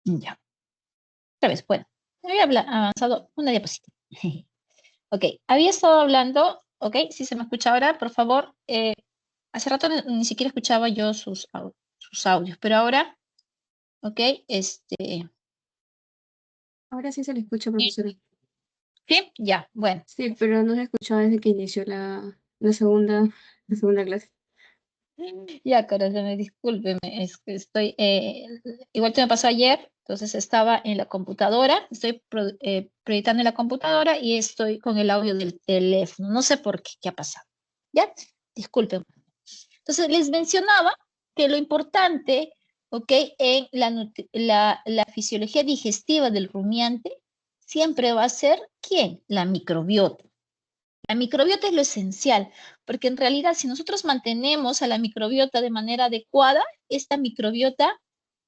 Ya. Otra vez, bueno. Había avanzado una diapositiva. Ok, había estado hablando, ok, si se me escucha ahora, por favor, hace rato ni siquiera escuchaba yo sus audios, pero ahora, ok, Ahora sí se le escucha, profesora. ¿sí? Ya, bueno. Sí, pero no se escuchaba desde que inició la segunda clase. Ya, corazón, discúlpeme, es que estoy, igual te me pasó ayer, entonces estaba en la computadora, estoy proyectando en la computadora y estoy con el audio del teléfono, no sé por qué ha pasado, ¿ya? Disculpen. Entonces, les mencionaba que lo importante, ¿ok? En la fisiología digestiva del rumiante siempre va a ser, ¿quién? La microbiota. La microbiota es lo esencial, porque en realidad si nosotros mantenemos a la microbiota de manera adecuada, esta microbiota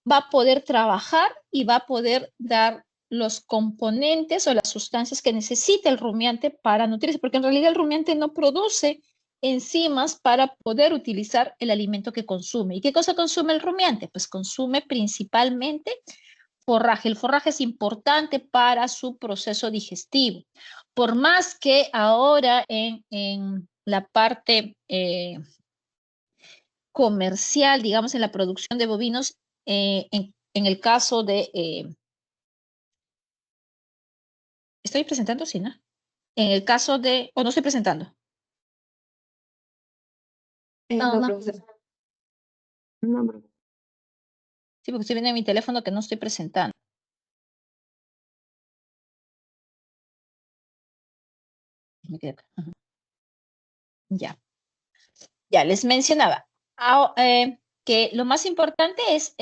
va a poder trabajar y va a poder dar los componentes o las sustancias que necesita el rumiante para nutrirse, porque en realidad el rumiante no produce enzimas para poder utilizar el alimento que consume. ¿Y qué cosa consume el rumiante? Pues consume principalmente forraje. El forraje es importante para su proceso digestivo. Por más que ahora en la parte comercial, digamos, en la producción de bovinos, en el caso de... ¿estoy presentando? Sí, ¿no? En el caso de... ¿o no estoy presentando? No, No, no. profesora. No, profesora. Sí, porque estoy viendo en mi teléfono que no estoy presentando. Me quedé acá. Ajá. Ya. Ya les mencionaba que lo más importante es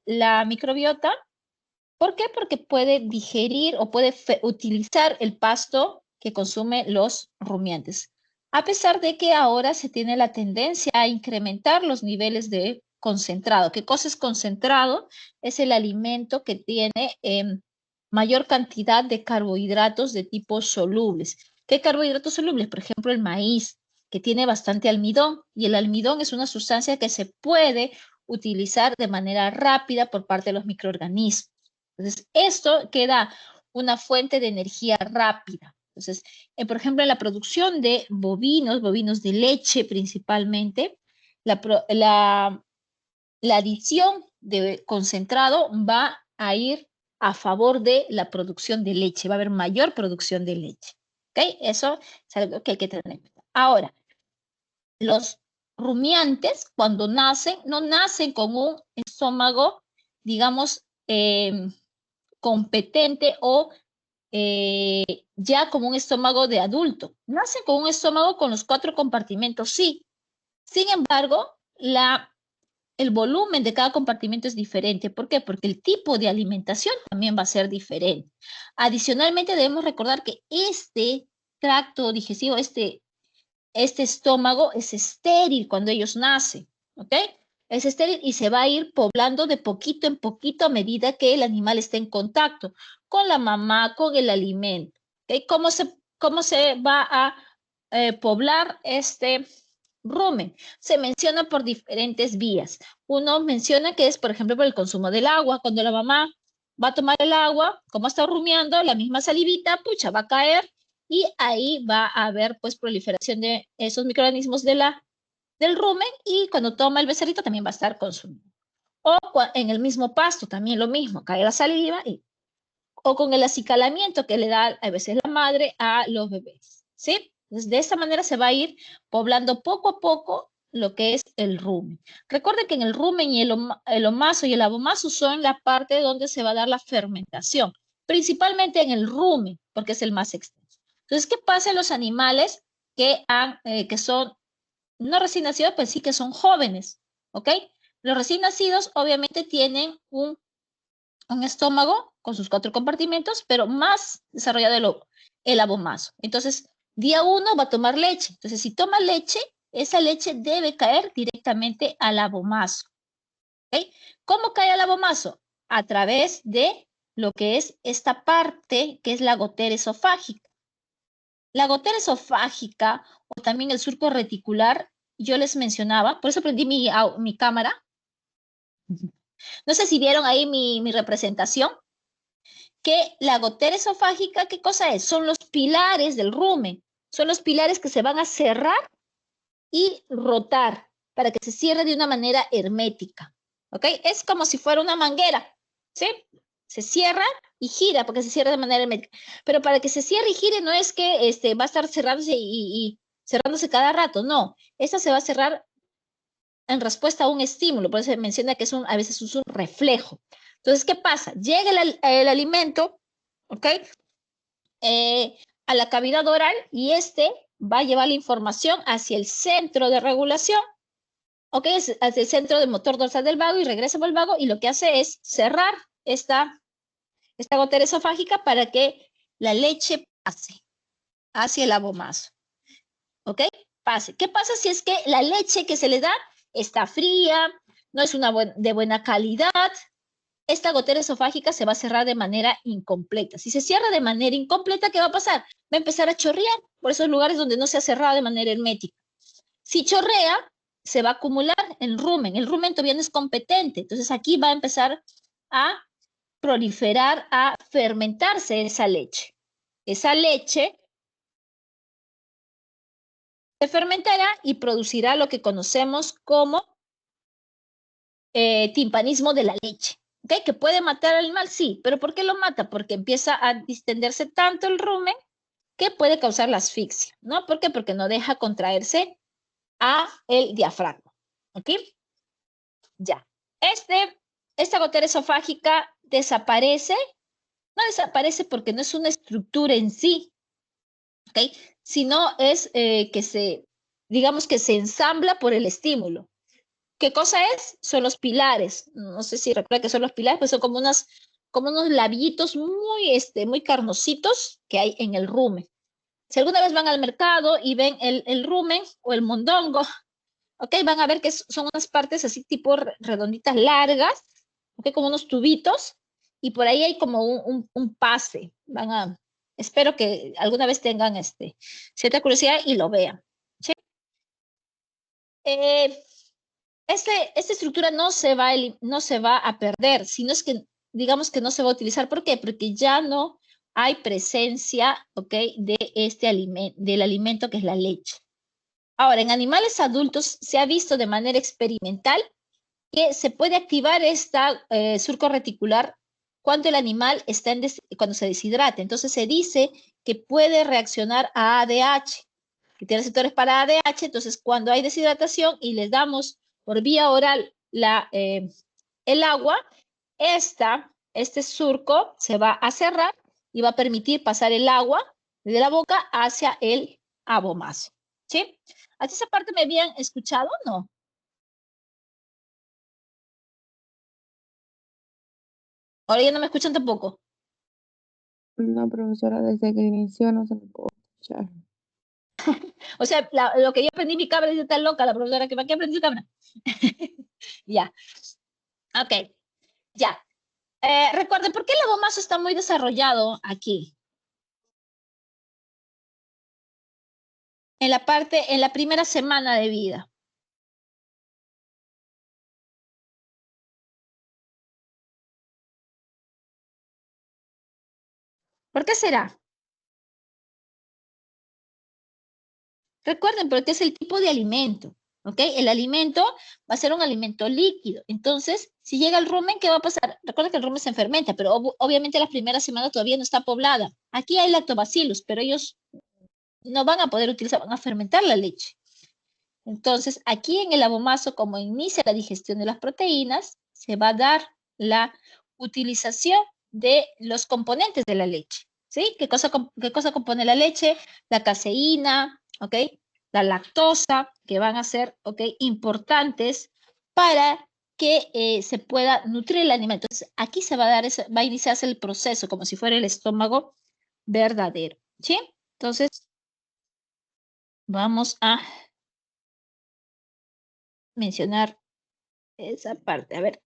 la microbiota. ¿Por qué? Porque puede digerir o puede utilizar el pasto que consumen los rumiantes. A pesar de que ahora se tiene la tendencia a incrementar los niveles de concentrado. ¿Qué cosa es concentrado? Es el alimento que tiene mayor cantidad de carbohidratos de tipo solubles. ¿Qué carbohidratos solubles? Por ejemplo, el maíz, que tiene bastante almidón, y el almidón es una sustancia que se puede utilizar de manera rápida por parte de los microorganismos. Entonces, esto queda una fuente de energía rápida. Entonces, por ejemplo, en la producción de bovinos de leche principalmente, la adición de concentrado va a ir a favor de la producción de leche, va a haber mayor producción de leche. ¿Ok? Eso es algo que hay que tener en cuenta. Ahora, los rumiantes, cuando nacen, no nacen con un estómago, digamos, competente o ya como un estómago de adulto. Nacen con un estómago con los 4 compartimentos, sí. Sin embargo, el volumen de cada compartimento es diferente. ¿Por qué? Porque el tipo de alimentación también va a ser diferente. Adicionalmente, debemos recordar que este tracto digestivo, este estómago es estéril cuando ellos nacen, ¿ok? Es estéril y se va a ir poblando de poquito en poquito a medida que el animal esté en contacto con la mamá, con el alimento, ¿ok? ¿Cómo se va a poblar este rumen? Se menciona por diferentes vías. Uno menciona que es, por ejemplo, por el consumo del agua. Cuando la mamá va a tomar el agua, como está rumiando, la misma salivita, pucha, va a caer y ahí va a haber pues proliferación de esos microorganismos del rumen y cuando toma el becerrito también va a estar consumiendo. O en el mismo pasto también lo mismo, cae la saliva o con el acicalamiento que le da a veces la madre a los bebés, ¿sí? Entonces, de esta manera se va a ir poblando poco a poco lo que es el rumen. Recuerden que en el rumen y el omazo y el abomazo son la parte donde se va a dar la fermentación, principalmente en el rumen, porque es el más extenso. Entonces, ¿qué pasa en los animales que son no recién nacidos, pues sí que son jóvenes, ¿ok? Los recién nacidos obviamente tienen un estómago con sus 4 compartimentos, pero más desarrollado el abomazo. Entonces, día 1 va a tomar leche. Entonces, si toma leche, esa leche debe caer directamente al abomazo. ¿Okay? ¿Cómo cae al abomazo? A través de lo que es esta parte, que es la gotera esofágica. La gotera esofágica o también el surco reticular, yo les mencionaba, por eso prendí mi cámara, No sé si vieron ahí mi representación, que la gotera esofágica, ¿qué cosa es? Son los pilares del rumen, son los pilares que se van a cerrar y rotar para que se cierre de una manera hermética, ¿ok? Es como si fuera una manguera, ¿sí? Se cierra y gira porque se cierra de manera hermética. Pero para que se cierre y gire no es que va a estar cerrándose y cerrándose cada rato, no. Esta se va a cerrar en respuesta a un estímulo, por eso se menciona que a veces es un reflejo. Entonces, ¿qué pasa? Llega el alimento, ¿ok? A la cavidad oral y va a llevar la información hacia el centro de regulación, ¿ok? Hacia el centro del motor dorsal del vago y regresa por el vago y lo que hace es cerrar esta gotera esofágica para que la leche pase hacia el abomazo, ¿ok? Pase. ¿Qué pasa si es que la leche que se le da está fría, no es de buena calidad? Esta gotera esofágica se va a cerrar de manera incompleta. Si se cierra de manera incompleta, ¿qué va a pasar? Va a empezar a chorrear por esos lugares donde no se ha cerrado de manera hermética. Si chorrea, se va a acumular el rumen. El rumen todavía no es competente. Entonces aquí va a empezar a proliferar, a fermentarse esa leche. Esa leche se fermentará y producirá lo que conocemos como timpanismo de la leche. ¿Okay? ¿Que puede matar al animal? Sí, pero ¿por qué lo mata? Porque empieza a distenderse tanto el rumen que puede causar la asfixia, ¿no? ¿Por qué? Porque no deja contraerse a el diafragma, ¿ok? Ya. Esta gotera esofágica desaparece, no desaparece porque no es una estructura en sí, ¿ok? Sino es digamos que se ensambla por el estímulo. ¿Qué cosa es? Son los pilares. No sé si recuerda que son los pilares, pues son como unos labitos muy carnositos que hay en el rumen. Si alguna vez van al mercado y ven el rumen o el mondongo, ¿ok? Van a ver que son unas partes así tipo redonditas largas, ¿ok? Como unos tubitos, y por ahí hay como un pase. Espero que alguna vez tengan cierta curiosidad y lo vean. ¿Sí? Eh, esta estructura no se va a perder, sino es que digamos que no se va a utilizar. ¿Por qué? Porque ya no hay presencia, ¿ok? Del alimento que es la leche. Ahora, en animales adultos se ha visto de manera experimental que se puede activar esta surco reticular cuando el animal cuando se deshidrata. Entonces se dice que puede reaccionar a ADH, que tiene receptores para ADH. Entonces, cuando hay deshidratación y les damos por vía oral el agua, este surco se va a cerrar y va a permitir pasar el agua de la boca hacia el abomazo. ¿Sí? ¿Hasta esa parte me habían escuchado o no? Ahora ya no me escuchan tampoco. No, profesora, desde que inició no se me pudo escuchar. O sea, lo que yo aprendí mi cabra dice tan loca la profesora que ¿para qué aprendí su cabra? Ya, ok, ya. Recuerden, ¿por qué el abomazo está muy desarrollado aquí? En la primera semana de vida. ¿Por qué será? Recuerden, porque es el tipo de alimento, ¿ok? El alimento va a ser un alimento líquido. Entonces, si llega el rumen, ¿qué va a pasar? Recuerden que el rumen se fermenta, pero obviamente las primeras semanas todavía no está poblada. Aquí hay lactobacillus, pero ellos no van a poder utilizar, van a fermentar la leche. Entonces, aquí en el abomazo, como inicia la digestión de las proteínas, se va a dar la utilización de los componentes de la leche. ¿Sí? Qué cosa compone la leche? La caseína, ¿ok? La lactosa, que van a ser, ¿ok? Importantes para que se pueda nutrir el animal. Entonces, aquí va a iniciarse el proceso como si fuera el estómago verdadero. ¿Sí? Entonces, vamos a mencionar esa parte. A ver.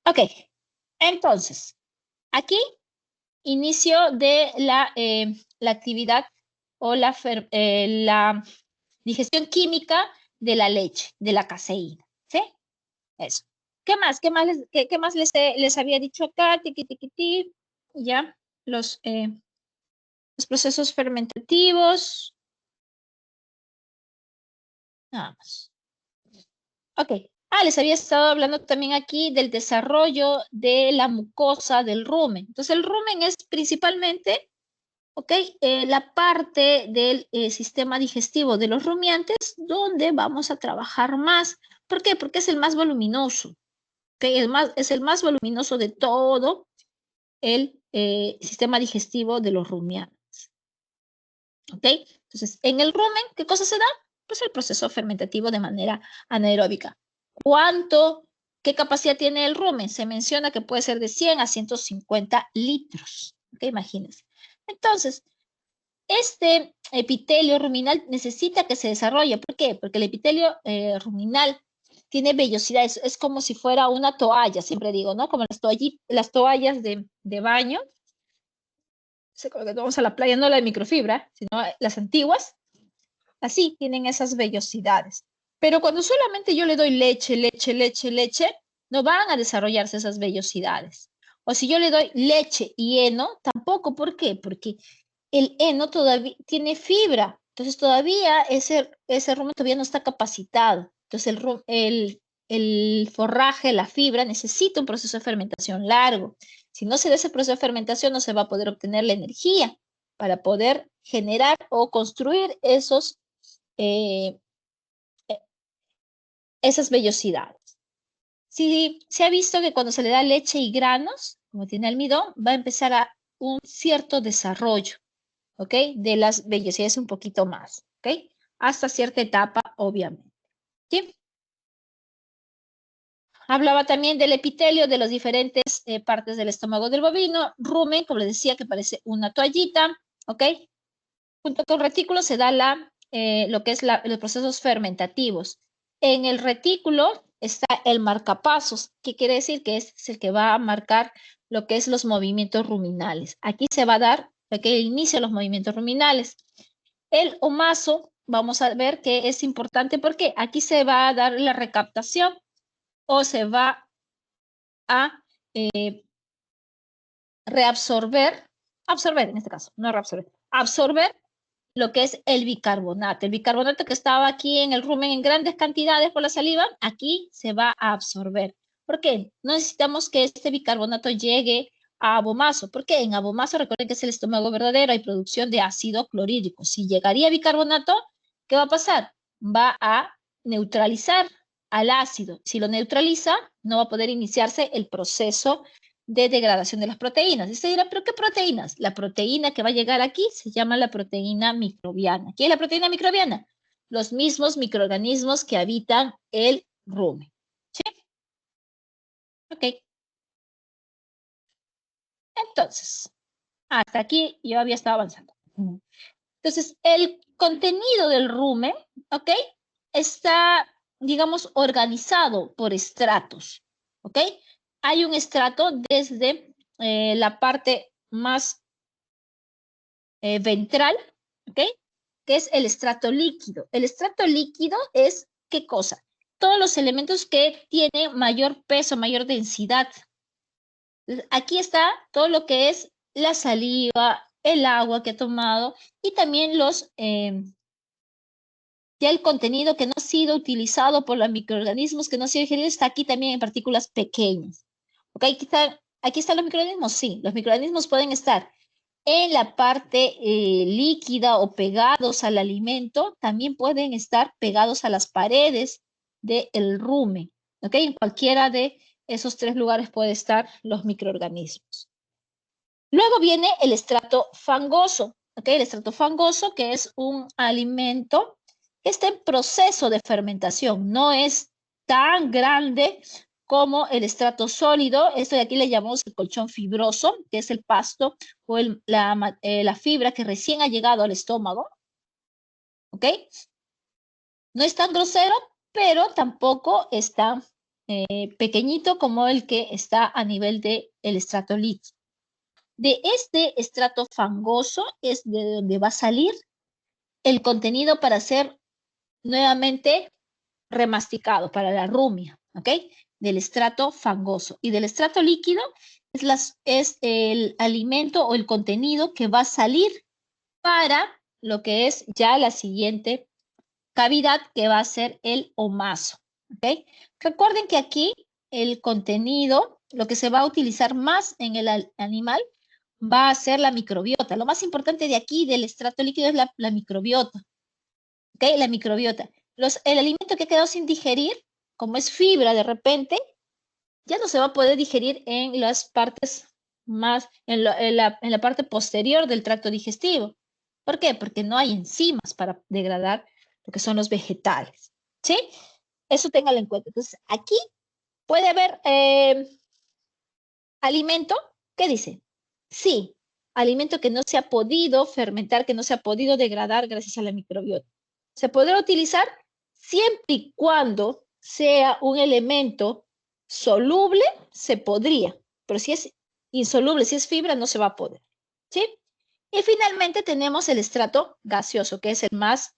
Ok. Entonces, aquí inicio de la actividad o la digestión química de la leche, de la caseína, ¿sí? Eso. ¿Qué más? ¿Qué más les había dicho acá? Tiqui, tiqui, tiqui. Ya, los procesos fermentativos. Nada más. Ok. Les había estado hablando también aquí del desarrollo de la mucosa del rumen. Entonces, el rumen es principalmente, ok, la parte del sistema digestivo de los rumiantes donde vamos a trabajar más. ¿Por qué? Porque es el más voluminoso. ¿Okay? Es el más voluminoso de todo el sistema digestivo de los rumiantes. ¿Ok? Entonces, en el rumen, ¿qué cosa se da? Pues el proceso fermentativo de manera anaeróbica. ¿Qué capacidad tiene el rumen? Se menciona que puede ser de 100 a 150 litros. ¿Ok? Imagínense. Entonces, este epitelio ruminal necesita que se desarrolle. ¿Por qué? Porque el epitelio ruminal tiene vellosidad, es como si fuera una toalla, siempre digo, ¿no? Como las toallas de baño, con lo que vamos a la playa, no la de microfibra, sino las antiguas, así tienen esas vellosidades. Pero cuando solamente yo le doy leche, no van a desarrollarse esas vellosidades. O si yo le doy leche y heno, tampoco. ¿Por qué? Porque el heno todavía tiene fibra, entonces todavía ese rumen todavía no está capacitado. Entonces el forraje, la fibra, necesita un proceso de fermentación largo. Si no se da ese proceso de fermentación, no se va a poder obtener la energía para poder generar o construir eh, esas vellosidades. Si se ha visto que cuando se le da leche y granos, como tiene almidón, va a empezar a un cierto desarrollo, ¿ok? De las vellosidades un poquito más, ¿ok? Hasta cierta etapa, obviamente. ¿Sí? Hablaba también del epitelio de las diferentes partes del estómago del bovino, rumen, como les decía, que parece una toallita, ¿ok? Junto con retículo se da lo que es los procesos fermentativos. En el retículo está el marcapasos, que quiere decir que es el que va a marcar lo que es los movimientos ruminales. Aquí se va a dar el inicio de los movimientos ruminales. El omaso, vamos a ver que es importante porque aquí se va a dar la recaptación o se va a absorber en este caso, no reabsorber, absorber lo que es el bicarbonato. El bicarbonato que estaba aquí en el rumen en grandes cantidades por la saliva, aquí se va a absorber. ¿Por qué? No necesitamos que este bicarbonato llegue a abomaso. ¿Por qué? En abomaso, recuerden que es el estómago verdadero, hay producción de ácido clorhídrico. Si llegaría bicarbonato, ¿qué va a pasar? Va a neutralizar al ácido. Si lo neutraliza, no va a poder iniciarse el proceso de degradación de las proteínas. Y se dirá, ¿pero qué proteínas? La proteína que va a llegar aquí se llama la proteína microbiana. ¿Qué es la proteína microbiana? Los mismos microorganismos que habitan el rumen. ¿Sí? Ok. Entonces, hasta aquí yo había estado avanzando. Entonces, el contenido del rumen, ¿ok? Está, digamos, organizado por estratos, ¿ok? Hay un estrato desde la parte más ventral, ¿ok? Que es el estrato líquido. El estrato líquido es, ¿qué cosa? Todos los elementos que tienen mayor peso, mayor densidad. Aquí está todo lo que es la saliva, el agua que ha tomado y también ya el contenido que no ha sido utilizado por los microorganismos, que no ha sido digerido, está aquí también en partículas pequeñas. ¿Ok? Aquí están los microorganismos, sí. Los microorganismos pueden estar en la parte líquida o pegados al alimento, también pueden estar pegados a las paredes del rumen. ¿Ok? En cualquiera de esos tres lugares puede estar los microorganismos. Luego viene el estrato fangoso. ¿Ok? El estrato fangoso, que es un alimento que está en proceso de fermentación. No es tan grande como el estrato sólido. Esto de aquí le llamamos el colchón fibroso, que es el pasto o la fibra que recién ha llegado al estómago. ¿Ok? No es tan grosero, pero tampoco es tan pequeñito como el que está a nivel del estrato líquido. De este estrato fangoso es de donde va a salir el contenido para ser nuevamente remasticado para la rumia, ¿ok? Del estrato fangoso. Y del estrato líquido es el alimento o el contenido que va a salir para lo que es ya la siguiente cavidad, que va a ser el omaso, ¿ok? Recuerden que aquí el contenido, lo que se va a utilizar más en el animal, va a ser la microbiota. Lo más importante de aquí, del estrato líquido, es la microbiota, ¿ok? La microbiota. El alimento que ha quedado sin digerir, como es fibra de repente, ya no se va a poder digerir en las partes más, en la parte posterior del tracto digestivo. ¿Por qué? Porque no hay enzimas para degradar lo que son los vegetales, ¿sí? Eso téngalo en cuenta. Entonces, aquí puede haber alimento, ¿qué dice? Sí, alimento que no se ha podido fermentar, que no se ha podido degradar gracias a la microbiota. Se podrá utilizar siempre y cuando sea un elemento soluble, se podría, pero si es insoluble, si es fibra, no se va a poder, ¿sí? Y finalmente tenemos el estrato gaseoso, que es el más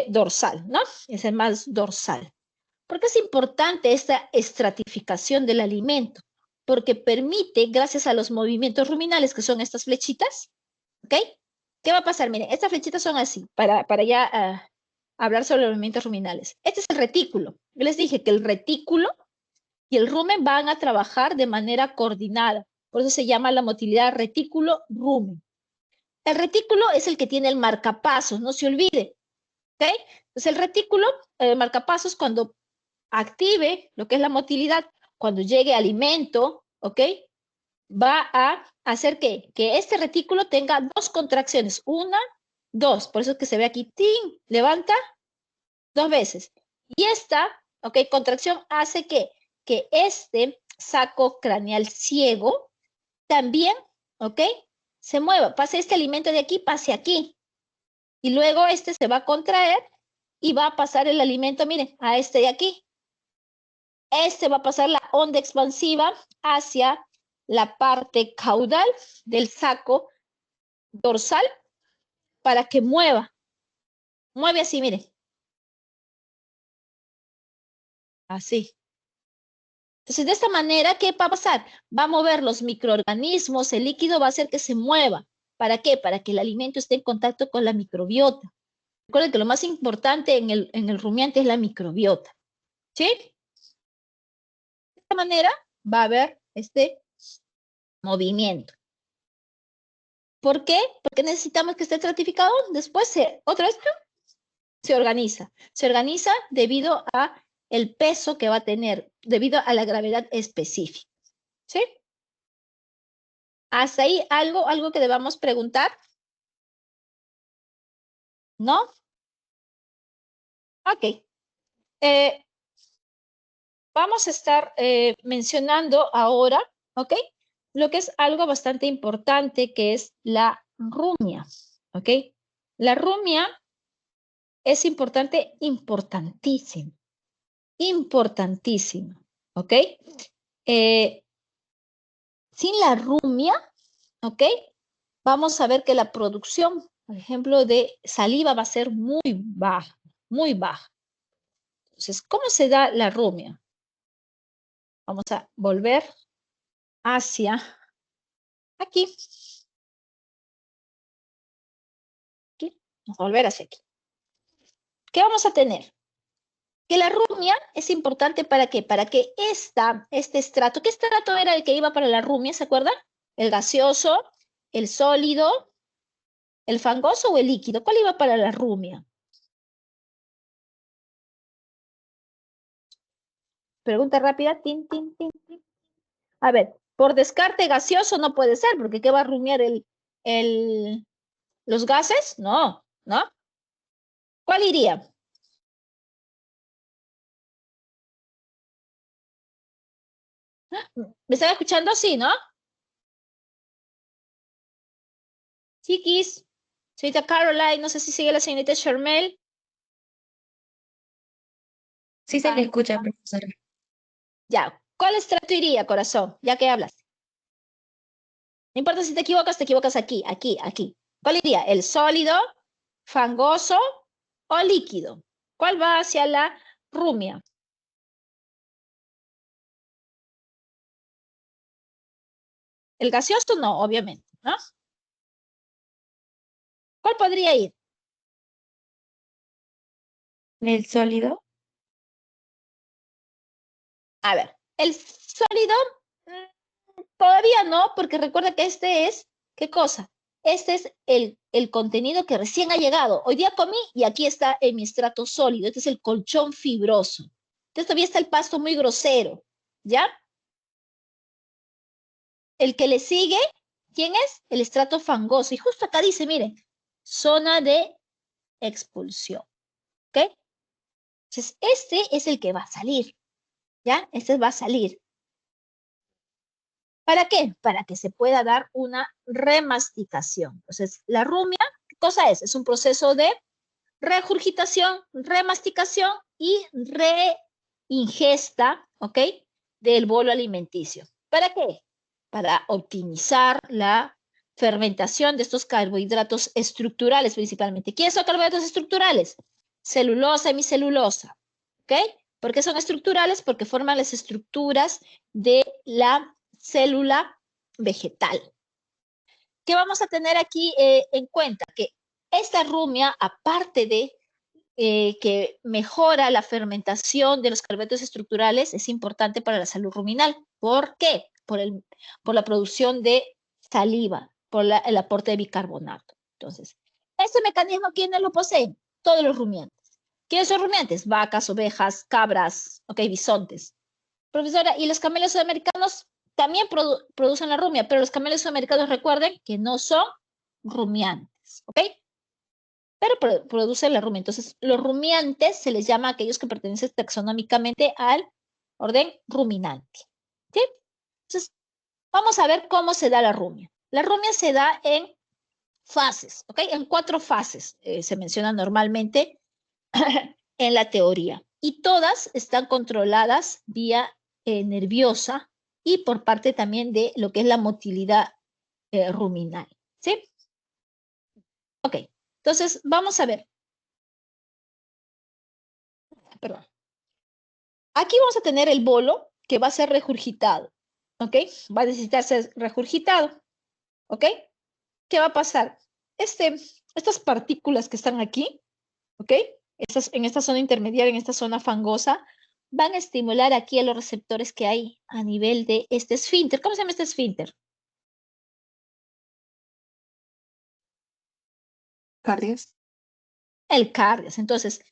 dorsal, ¿no? Es el más dorsal. ¿Por qué es importante esta estratificación del alimento? Porque permite, gracias a los movimientos ruminales, que son estas flechitas, ¿ok? ¿Qué va a pasar? Miren, estas flechitas son así, para ya hablar sobre los movimientos ruminales. Este es el retículo. Yo les dije que el retículo y el rumen van a trabajar de manera coordinada. Por eso se llama la motilidad retículo-rumen. El retículo es el que tiene el marcapasos, no se olvide, ¿ok? Entonces el retículo, el marcapasos, cuando active lo que es la motilidad, cuando llegue alimento, ¿ok? Va a hacer que este retículo tenga dos contracciones, una, dos, por eso es que se ve aquí, ¡ting!, levanta dos veces. Y esta, ¿ok?, contracción hace que este saco craneal ciego también, ¿ok?, se mueva, pase este alimento de aquí, pase aquí. Y luego este se va a contraer y va a pasar el alimento, miren, a este de aquí. Este va a pasar la onda expansiva hacia la parte caudal del saco dorsal para que mueva. Mueve así, miren. Así. Entonces, de esta manera, ¿qué va a pasar? Va a mover los microorganismos, el líquido va a hacer que se mueva. ¿Para qué? Para que el alimento esté en contacto con la microbiota. Recuerden que lo más importante en el rumiante es la microbiota. ¿Sí? De esta manera va a haber este movimiento. ¿Por qué? Porque necesitamos que esté estratificado. Después, otra vez, se organiza. Se organiza debido a el peso que va a tener, debido a la gravedad específica. ¿Sí? ¿Hasta ahí algo que debamos preguntar? ¿No? Ok. Vamos a estar mencionando ahora, ¿ok?, lo que es algo bastante importante, que es la rumia, ¿ok? La rumia es importante, importantísimo, importantísimo, ¿ok? Sin la rumia, ¿ok?, vamos a ver que la producción, por ejemplo, de saliva va a ser muy baja, muy baja. Entonces, ¿cómo se da la rumia? Vamos a volver hacia aquí. Aquí. Vamos a volver hacia aquí. ¿Qué vamos a tener? Que la rumia es importante, ¿para qué? Para que este estrato, ¿qué estrato era el que iba para la rumia? ¿Se acuerdan? El gaseoso, el sólido, el fangoso o el líquido. ¿Cuál iba para la rumia? Pregunta rápida. Tin, tin, tin, tin. A ver, por descarte gaseoso no puede ser, porque ¿qué va a rumiar los gases? No, ¿no? ¿Cuál iría? ¿Me están escuchando? Sí, ¿no? Chiquis, señorita Caroline, no sé si sigue la señorita Charmel. Sí se le escucha, profesora. Ya, ¿cuál estrato iría, corazón? Ya que hablas. No importa si te equivocas aquí, aquí, aquí. ¿Cuál iría? ¿El sólido, fangoso o líquido. ¿Cuál va hacia la rumia? El gaseoso no, obviamente, ¿no? ¿Cuál podría ir? ¿El sólido? A ver, el sólido todavía no, porque recuerda que este es, ¿qué cosa? Este es el contenido que recién ha llegado. Hoy día comí y aquí está en mi estrato sólido. Este es el colchón fibroso. Entonces todavía está el pasto muy grosero, ¿ya? El que le sigue, ¿quién es? El estrato fangoso. Y justo acá dice, miren, zona de expulsión, ¿ok? Entonces, este es el que va a salir, ¿ya? Este va a salir. ¿Para qué? Para que se pueda dar una remasticación. Entonces, la rumia, ¿qué cosa es? Es un proceso de regurgitación, remasticación y reingesta, ¿ok? Del bolo alimenticio. ¿Para qué? Para optimizar la fermentación de estos carbohidratos estructurales principalmente. ¿Quiénes son carbohidratos estructurales? Celulosa, hemicelulosa, ¿ok? ¿Por qué son estructurales? Porque forman las estructuras de la célula vegetal. ¿Qué vamos a tener aquí en cuenta? Que esta rumia, aparte de que mejora la fermentación de los carbohidratos estructurales, es importante para la salud ruminal. ¿Por qué? Por la producción de saliva, por el aporte de bicarbonato. Entonces, este mecanismo, ¿quiénes lo poseen? Todos los rumiantes. ¿Quiénes son rumiantes? Vacas, ovejas, cabras, ok, bisontes. Profesora, ¿y los camellos sudamericanos también producen la rumia? Pero los camellos sudamericanos, recuerden que no son rumiantes, ¿ok? Pero producen la rumia. Entonces, los rumiantes se les llama a aquellos que pertenecen taxonómicamente al orden ruminante. ¿Sí? Entonces, vamos a ver cómo se da la rumia. La rumia se da en fases, ¿ok? En 4 fases se menciona normalmente en la teoría. Y todas están controladas vía nerviosa y por parte también de lo que es la motilidad ruminal. ¿Sí? Ok. Entonces, vamos a ver. Perdón. Aquí vamos a tener el bolo que va a ser regurgitado, ¿ok? Va a necesitar ser regurgitado, ¿ok? ¿Qué va a pasar? Estas partículas que están aquí, ¿ok? En esta zona intermediaria, en esta zona fangosa, van a estimular aquí a los receptores que hay a nivel de este esfínter. ¿Cómo se llama este esfínter? ¿Cardias? El cardias. Entonces,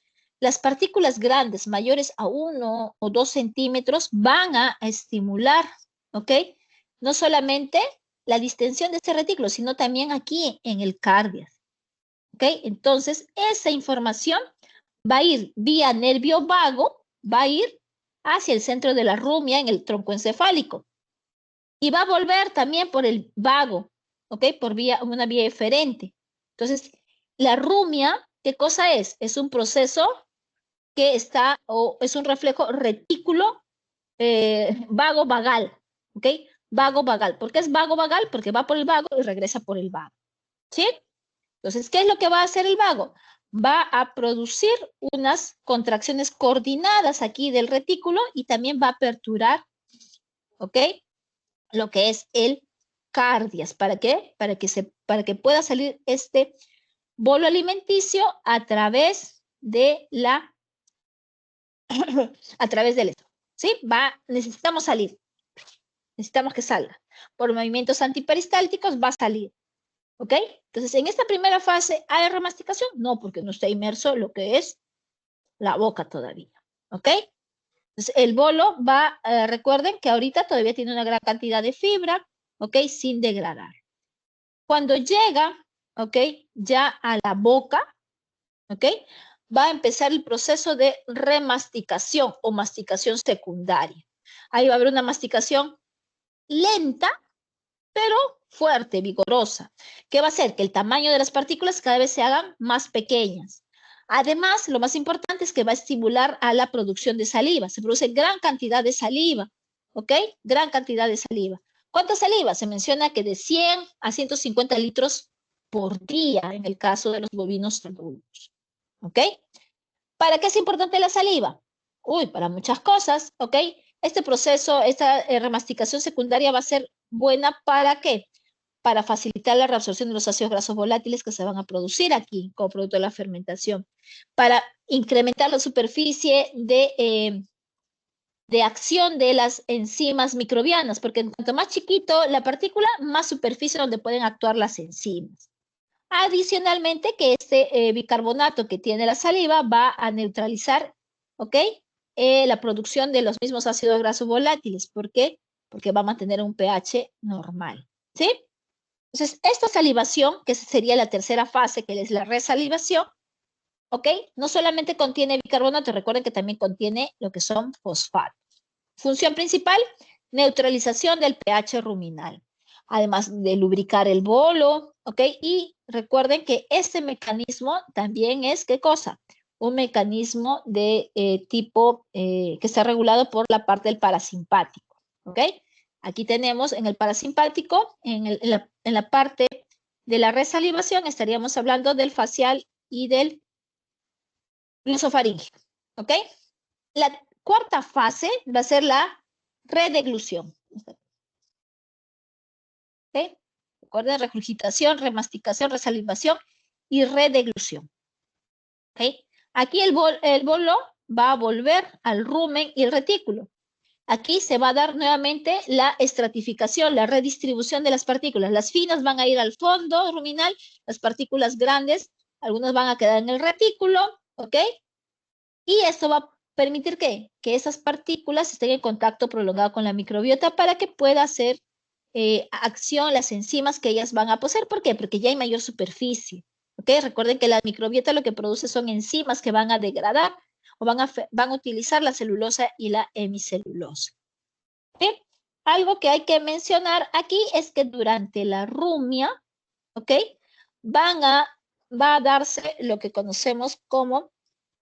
las partículas grandes, mayores a 1 o 2 centímetros, van a estimular, ¿ok? No solamente la distensión de este retículo, sino también aquí en el cardias, ¿ok? Entonces, esa información va a ir vía nervio vago, va a ir hacia el centro de la rumia en el tronco encefálico. Y va a volver también por el vago, ¿ok? Por una vía eferente. Entonces, la rumia, ¿qué cosa es? Es un proceso que está, o es un reflejo retículo vago-vagal, ¿ok? Vago-vagal. ¿Por qué es vago-vagal? Porque va por el vago y regresa por el vago, ¿sí? Entonces, ¿qué es lo que va a hacer el vago? Va a producir unas contracciones coordinadas aquí del retículo y también va a aperturar, ¿ok? Lo que es el cardias. ¿Para qué? Para que pueda salir este bolo alimenticio a través de a través del esto, ¿sí? Necesitamos salir, necesitamos que salga. Por movimientos antiperistálticos va a salir, ¿ok? Entonces, en esta primera fase, ¿hay remasticación? No, porque no está inmerso lo que es la boca todavía, ¿ok? Entonces, el bolo va, recuerden que ahorita todavía tiene una gran cantidad de fibra, ¿ok? Sin degradar. Cuando llega, ¿ok? Ya a la boca, ¿ok? Va a empezar el proceso de remasticación o masticación secundaria. Ahí va a haber una masticación lenta, pero fuerte, vigorosa, que va a hacer que el tamaño de las partículas cada vez se hagan más pequeñas. Además, lo más importante es que va a estimular a la producción de saliva. Se produce gran cantidad de saliva, ¿ok? Gran cantidad de saliva. ¿Cuánta saliva? Se menciona que de 100 a 150 litros por día en el caso de los bovinos adultos. ¿Ok? ¿Para qué es importante la saliva? Uy, para muchas cosas, ¿ok? Este proceso, esta remasticación secundaria va a ser buena ¿para qué? Para facilitar la reabsorción de los ácidos grasos volátiles que se van a producir aquí como producto de la fermentación, para incrementar la superficie de acción de las enzimas microbianas, porque cuanto más chiquito la partícula, más superficie donde pueden actuar las enzimas. Adicionalmente, que este bicarbonato que tiene la saliva va a neutralizar, ¿ok? La producción de los mismos ácidos grasos volátiles. ¿Por qué? Porque va a mantener un pH normal, ¿sí? Entonces, esta salivación, que sería la tercera fase, que es la resalivación, ¿ok? No solamente contiene bicarbonato, recuerden que también contiene lo que son fosfatos. Función principal, neutralización del pH ruminal. Además de lubricar el bolo, ¿ok? Y recuerden que este mecanismo también es, ¿qué cosa? Un mecanismo de tipo que está regulado por la parte del parasimpático, ¿ok? Aquí tenemos en el parasimpático, en la parte de la resalivación, estaríamos hablando del facial y del glosofaríngeo, ¿ok? La cuarta fase va a ser la redeglución. ¿Okay? Recuerden, regurgitación, remasticación, resalivación y redeglución. ¿Okay? Aquí el bolo va a volver al rumen y el retículo. Aquí se va a dar nuevamente la estratificación, la redistribución de las partículas. Las finas van a ir al fondo ruminal, las partículas grandes, algunas van a quedar en el retículo, ¿ok? Y esto va a permitir que esas partículas estén en contacto prolongado con la microbiota para que pueda hacer acción las enzimas que ellas van a poseer. ¿Por qué? Porque ya hay mayor superficie. ¿Ok? Recuerden que la microbiota lo que produce son enzimas que van a degradar o van a utilizar la celulosa y la hemicelulosa. ¿Ok? Algo que hay que mencionar aquí es que durante la rumia, ¿ok? Va a darse lo que conocemos como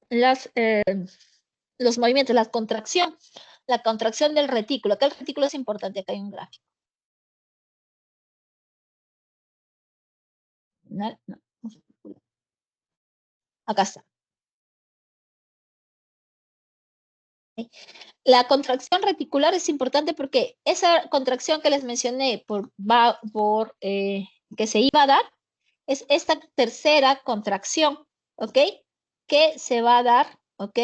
los movimientos, la contracción del retículo. Acá el retículo es importante, acá hay un gráfico. No. Acá está. La contracción reticular es importante porque esa contracción que les mencioné que se iba a dar es esta tercera contracción, ¿ok? Que se va a dar, ¿ok?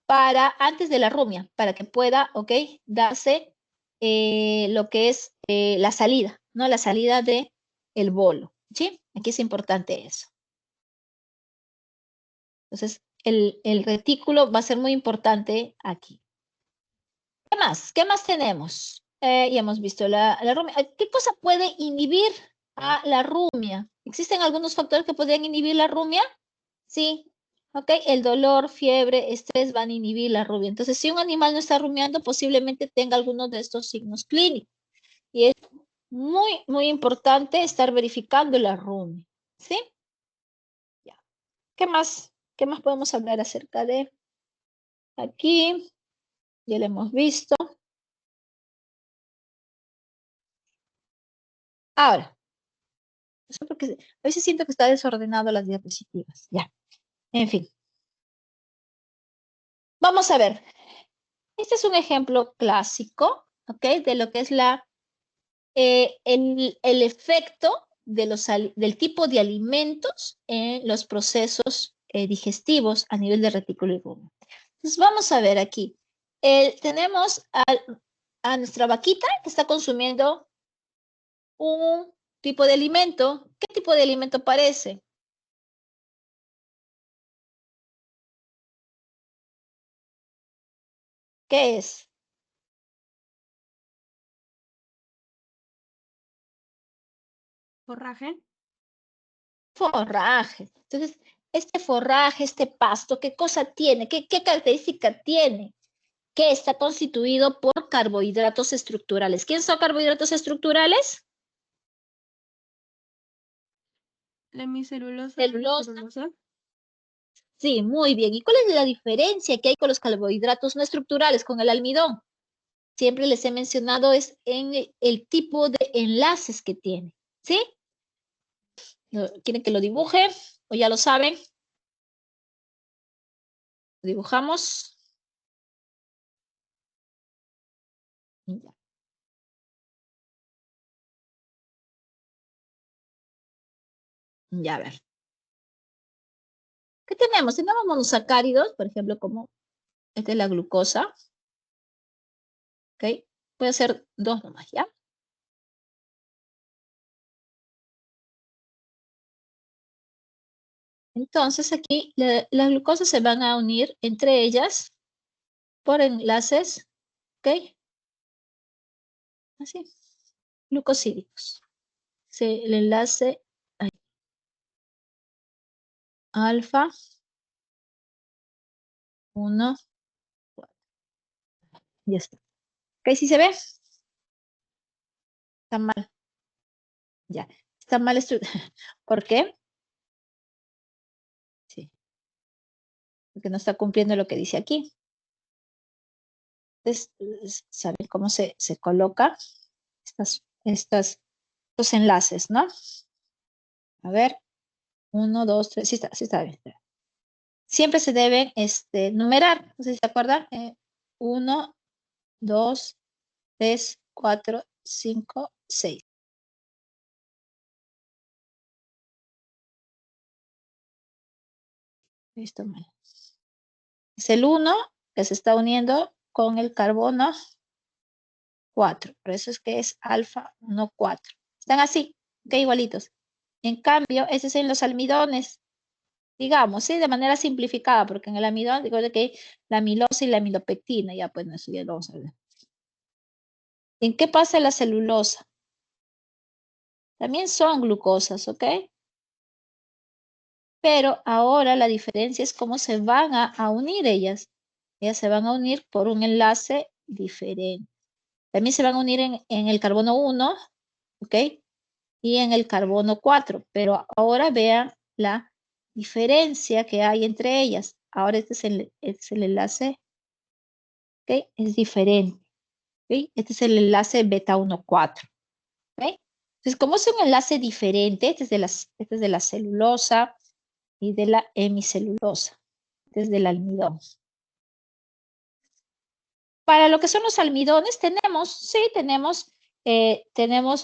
Antes de la rumia, para que pueda, ¿ok? Darse lo que es la salida, ¿no? La salida del bolo, ¿sí? Aquí es importante eso. Entonces, el retículo va a ser muy importante aquí. ¿Qué más? ¿Qué más tenemos? Ya hemos visto la rumia. ¿Qué cosa puede inhibir a la rumia? ¿Existen algunos factores que podrían inhibir la rumia? Sí. Ok, el dolor, fiebre, estrés van a inhibir la rumia. Entonces, si un animal no está rumiando, posiblemente tenga algunos de estos signos clínicos. Y es muy, muy importante estar verificando la rumia. ¿Sí? Ya. ¿Qué más? ¿Qué más podemos hablar acerca de aquí? Ya lo hemos visto. Ahora, porque a veces siento que está desordenado las diapositivas. Ya, en fin. Vamos a ver. Este es un ejemplo clásico, ¿ok? De lo que es el efecto del tipo de alimentos en los procesos digestivos a nivel de retículo y rumbo. Entonces, vamos a ver aquí. Tenemos a nuestra vaquita que está consumiendo un tipo de alimento. ¿Qué tipo de alimento parece? ¿Qué es? Forraje. Forraje. Entonces, este forraje, este pasto, ¿qué cosa tiene? ¿Qué característica tiene? Que está constituido por carbohidratos estructurales. ¿Quiénes son carbohidratos estructurales? La hemicelulosa. Celulosa. Sí, muy bien. ¿Y cuál es la diferencia que hay con los carbohidratos no estructurales, con el almidón? Siempre les he mencionado es en el tipo de enlaces que tiene, ¿sí? ¿Quieren que lo dibuje? ¿O ya lo saben? ¿Lo dibujamos? Ya. Ya, a ver. ¿Qué tenemos? Tenemos monosacáridos, por ejemplo, como esta es la glucosa. ¿Ok? Puede ser 2 nomás, ¿ya? Entonces aquí las glucosas se van a unir entre ellas por enlaces, ¿ok? Así, glucosídicos. El enlace ahí, alfa 1, ya está. ¿Ok? ¿Sí se ve? Está mal. Ya. Está mal estructurado. ¿Por qué? Sí, porque no está cumpliendo lo que dice aquí. Entonces, ¿saben cómo se coloca estos enlaces, no? A ver, 1, 2, 3, sí está bien. Siempre se deben numerar, no sé si se acuerdan. 1, 2, 3, 4, 5, 6. Esto mal. Es el 1 que se está uniendo con el carbono 4. Por eso es que es alfa 1, 4. Están así, que igualitos. En cambio, ese es en los almidones, digamos, ¿sí? De manera simplificada, porque en el almidón, digo que hay la amilosa y la amilopectina, ya pues eso ya lo vamos a ver. ¿En qué pasa la celulosa? También son glucosas, ¿ok? Pero ahora la diferencia es cómo se van a unir ellas. Ellas se van a unir por un enlace diferente. También se van a unir en el carbono 1, ¿ok? Y en el carbono 4. Pero ahora vean la diferencia que hay entre ellas. Ahora este es el enlace, ¿ok? Es diferente, ¿ok? Este es el enlace beta 1, 4, ¿ok? Entonces, como es un enlace diferente, este es de la celulosa y de la hemicelulosa, desde el almidón. Para lo que son los almidones, tenemos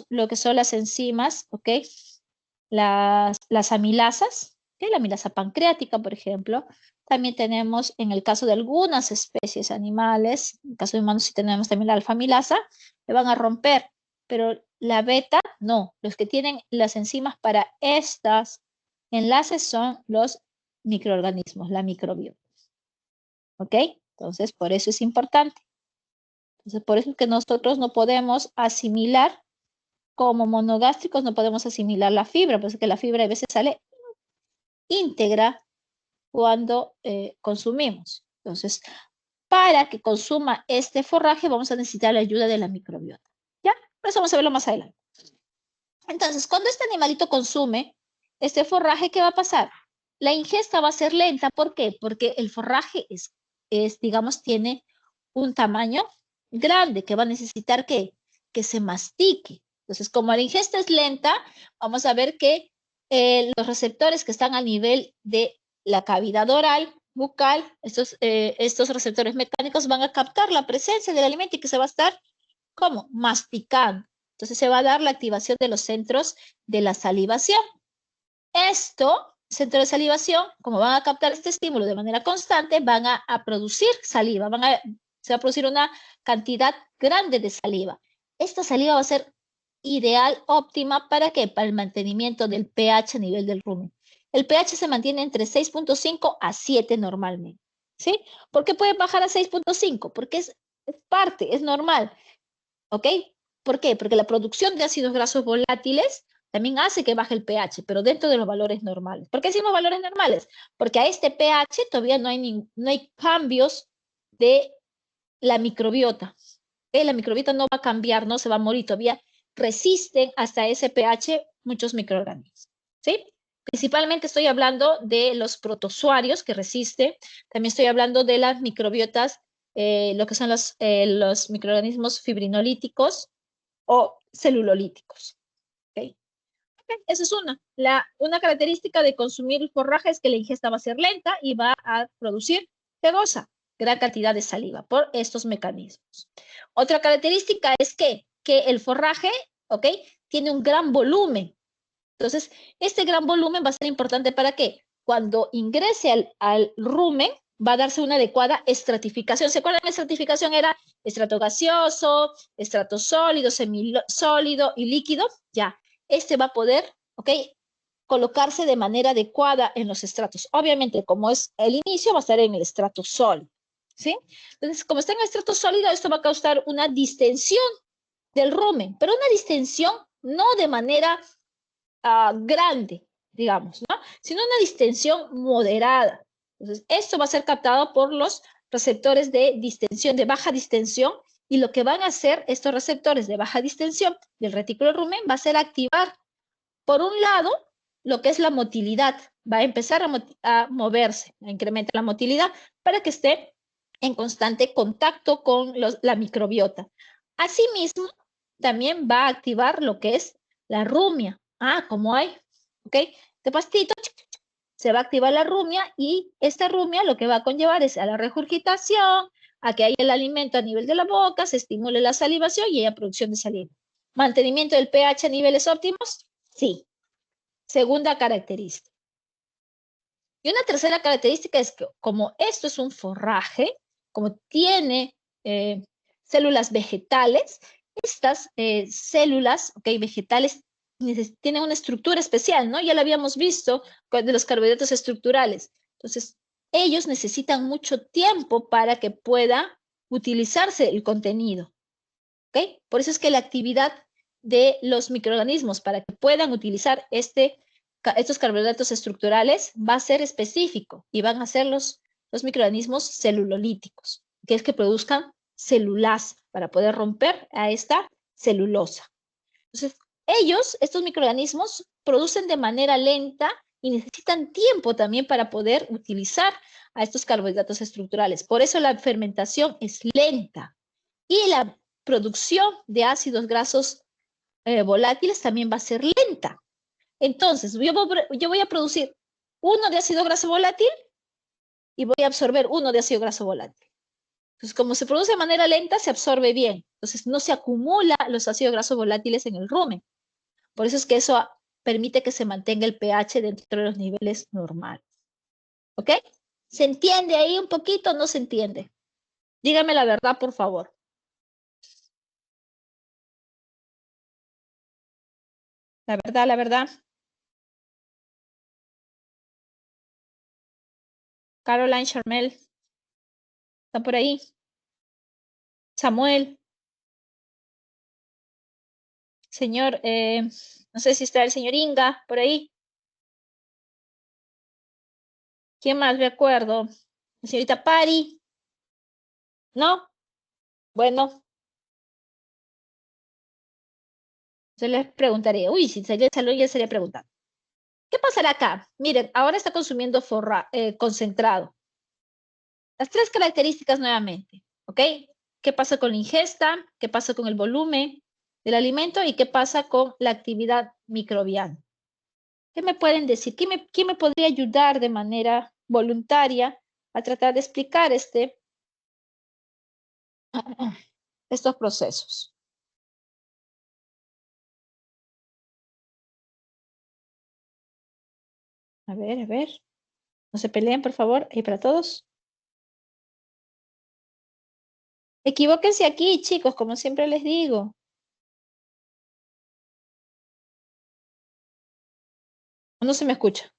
lo que son las enzimas, ¿ok? Las amilasas, ¿ok? La amilasa pancreática, por ejemplo. También tenemos, en el caso de algunas especies animales, en el caso de humanos sí tenemos también la alfa-amilasa, le van a romper, pero la beta no. Los que tienen las enzimas para estos enlaces son los microorganismos, la microbiota. ¿Ok? Entonces, por eso es importante. Entonces, por eso es que nosotros no podemos asimilar, como monogástricos, no podemos asimilar la fibra, pues es que la fibra a veces sale íntegra cuando consumimos. Entonces, para que consuma este forraje, vamos a necesitar la ayuda de la microbiota. ¿Ya? Por eso vamos a verlo más adelante. Entonces, cuando este animalito consume este forraje, ¿qué va a pasar? La ingesta va a ser lenta. ¿Por qué? Porque el forraje digamos, tiene un tamaño grande que va a necesitar que se mastique. Entonces, como la ingesta es lenta, vamos a ver que los receptores que están a nivel de la cavidad oral, bucal, estos receptores mecánicos van a captar la presencia del alimento y que se va a estar, ¿cómo? Masticando. Entonces se va a dar la activación de los centros de la salivación. Centros de salivación, como van a captar este estímulo de manera constante, van a producir saliva, se va a producir una cantidad grande de saliva. Esta saliva va a ser ideal, óptima, ¿para qué? Para el mantenimiento del pH a nivel del rumen. El pH se mantiene entre 6.5 a 7 normalmente, ¿sí? ¿Por qué puede bajar a 6.5? Porque es parte, es normal, ¿ok? ¿Por qué? Porque la producción de ácidos grasos volátiles también hace que baje el pH, pero dentro de los valores normales. ¿Por qué decimos valores normales? Porque a este pH todavía no hay cambios de la microbiota. La microbiota no va a cambiar, no se va a morir, todavía resisten hasta ese pH muchos microorganismos, ¿sí? Principalmente estoy hablando de los protozoarios que resisten, también estoy hablando de las microbiotas, lo que son los microorganismos fibrinolíticos o celulolíticos, ¿ok? Esa es una. Una característica de consumir el forraje es que la ingesta va a ser lenta y va a producir sedosa, gran cantidad de saliva por estos mecanismos. Otra característica es que el forraje, ¿ok? Tiene un gran volumen. Entonces, este gran volumen va a ser importante para que cuando ingrese al rumen va a darse una adecuada estratificación. ¿Se acuerdan? La estratificación era estrato gaseoso, estrato sólido, semisólido y líquido. Ya, este va a poder, ¿ok? Colocarse de manera adecuada en los estratos. Obviamente, como es el inicio, va a estar en el estrato sólido, ¿sí? Entonces, como está en el estrato sólido, esto va a causar una distensión del rumen, pero una distensión no de manera grande, digamos, ¿no? Sino una distensión moderada. Entonces, esto va a ser captado por los receptores de distensión, de baja distensión, y lo que van a hacer estos receptores de baja distensión del retículo rumen va a ser activar, por un lado, lo que es la motilidad. Va a empezar a moverse, a incrementar la motilidad para que esté en constante contacto con la microbiota. Asimismo, también va a activar lo que es la rumia. Como hay, ¿ok? De pastito, se va a activar la rumia y esta rumia lo que va a conllevar es a la regurgitación, a que haya el alimento a nivel de la boca, se estimule la salivación y haya producción de saliva. ¿Mantenimiento del pH a niveles óptimos? Sí. Segunda característica. Y una tercera característica es que como esto es un forraje, como tiene células vegetales, estas células vegetales tienen una estructura especial, ¿no? Ya lo habíamos visto de los carbohidratos estructurales. Entonces, ellos necesitan mucho tiempo para que pueda utilizarse el contenido. ¿Ok? Por eso es que la actividad de los microorganismos para que puedan utilizar estos carbohidratos estructurales va a ser específico y van a ser los microorganismos celulolíticos, que es que produzcan celulasa para poder romper a esta celulosa. Entonces, estos microorganismos, producen de manera lenta y necesitan tiempo también para poder utilizar a estos carbohidratos estructurales. Por eso la fermentación es lenta y la producción de ácidos grasos volátiles también va a ser lenta. Entonces, yo voy a producir uno de ácido graso volátil y voy a absorber uno de ácido graso volátil. Entonces, como se produce de manera lenta, se absorbe bien. Entonces, no se acumulan los ácidos grasos volátiles en el rumen. Por eso es que eso permite que se mantenga el pH dentro de los niveles normales. ¿Ok? ¿Se entiende ahí un poquito o no se entiende? Dígame la verdad, por favor. La verdad, la verdad. Caroline, Charmel, ¿están por ahí? Samuel, señor, no sé si está el señor Inga por ahí. ¿Quién más me acuerdo? La señorita Pari, ¿no? Bueno, se les preguntaré. Uy, si salió el salón ya sería preguntar. ¿Qué pasará acá? Miren, ahora está consumiendo concentrado. Las tres características nuevamente, ¿ok? ¿Qué pasa con la ingesta? ¿Qué pasa con el volumen del alimento? ¿Y qué pasa con la actividad microbiana? ¿Qué me pueden decir? ¿Quién me podría ayudar de manera voluntaria a tratar de explicar estos procesos? A ver, a ver. No se peleen, por favor. Y para todos. Equivóquense aquí, chicos, como siempre les digo. No se me escucha.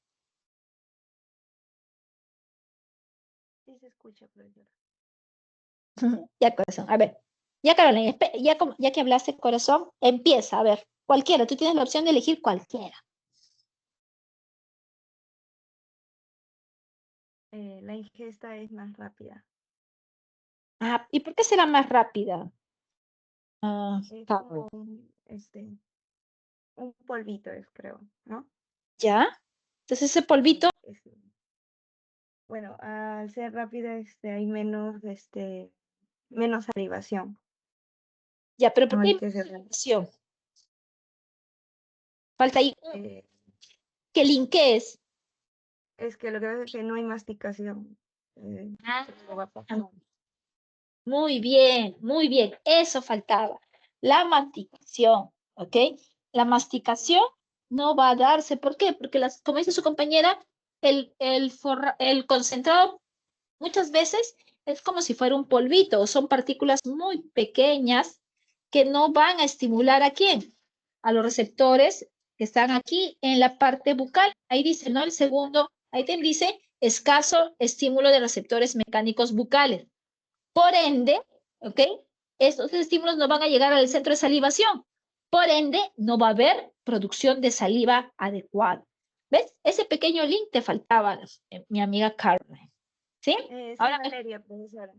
Sí se escucha, profesora. Ya, corazón. A ver. Ya, Carolina, ya que hablaste, corazón, empieza. A ver, cualquiera. Tú tienes la opción de elegir cualquiera. La ingesta es más rápida. ¿Y por qué será más rápida? Es Carol. como un polvito, creo, ¿no? ¿Ya? Entonces ese polvito, Es- bueno, al ser rápida, hay menos, menos salivación. ya, pero ¿por No qué hay hay que más cerrar. salivación? Falta ahí Eh, que linkees. es que lo que pasa es que no hay masticación. Lo va a pasar. Muy bien. Eso faltaba. La masticación, ¿ok? La masticación no va a darse. ¿Por qué? Porque, como dice su compañera, el concentrado muchas veces es como si fuera un polvito, son partículas muy pequeñas que no van a estimular ¿a quién? A los receptores que están aquí en la parte bucal. Ahí dice, ¿no? El segundo ítem dice escaso estímulo de receptores mecánicos bucales. Por ende, ¿ok? Estos estímulos no van a llegar al centro de salivación. Por ende, no va a haber producción de saliva adecuada. ¿Ves? Ese pequeño link te faltaba, mi amiga Carmen. ¿Sí? Sí, Ahora, Valeria, profesora.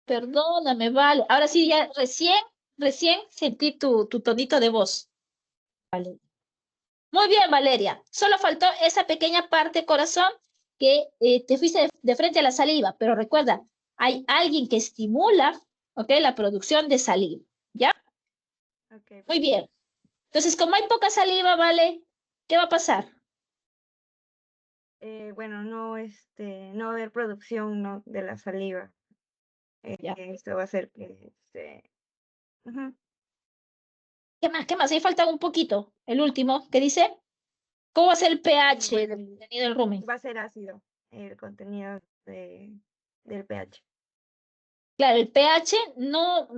perdóname, vale. Ahora sí, ya recién sentí tu tonito de voz. Vale. Muy bien, Valeria. Solo faltó esa pequeña parte, corazón, que te fuiste de frente a la saliva. Pero recuerda, hay alguien que estimula, ¿ok? La producción de saliva. ¿Ya? Okay. Muy bien. Entonces, como hay poca saliva, ¿vale? ¿Qué va a pasar? Bueno, no, no va a haber producción, ¿no? De la saliva. Ya. Esto va a hacer que ujú. ¿Qué más? ¿Qué más? Ahí falta un poquito. El último, ¿qué dice? ¿Cómo va a ser el pH Bueno, del contenido del rumen? va a ser ácido el contenido del pH. Claro, el pH no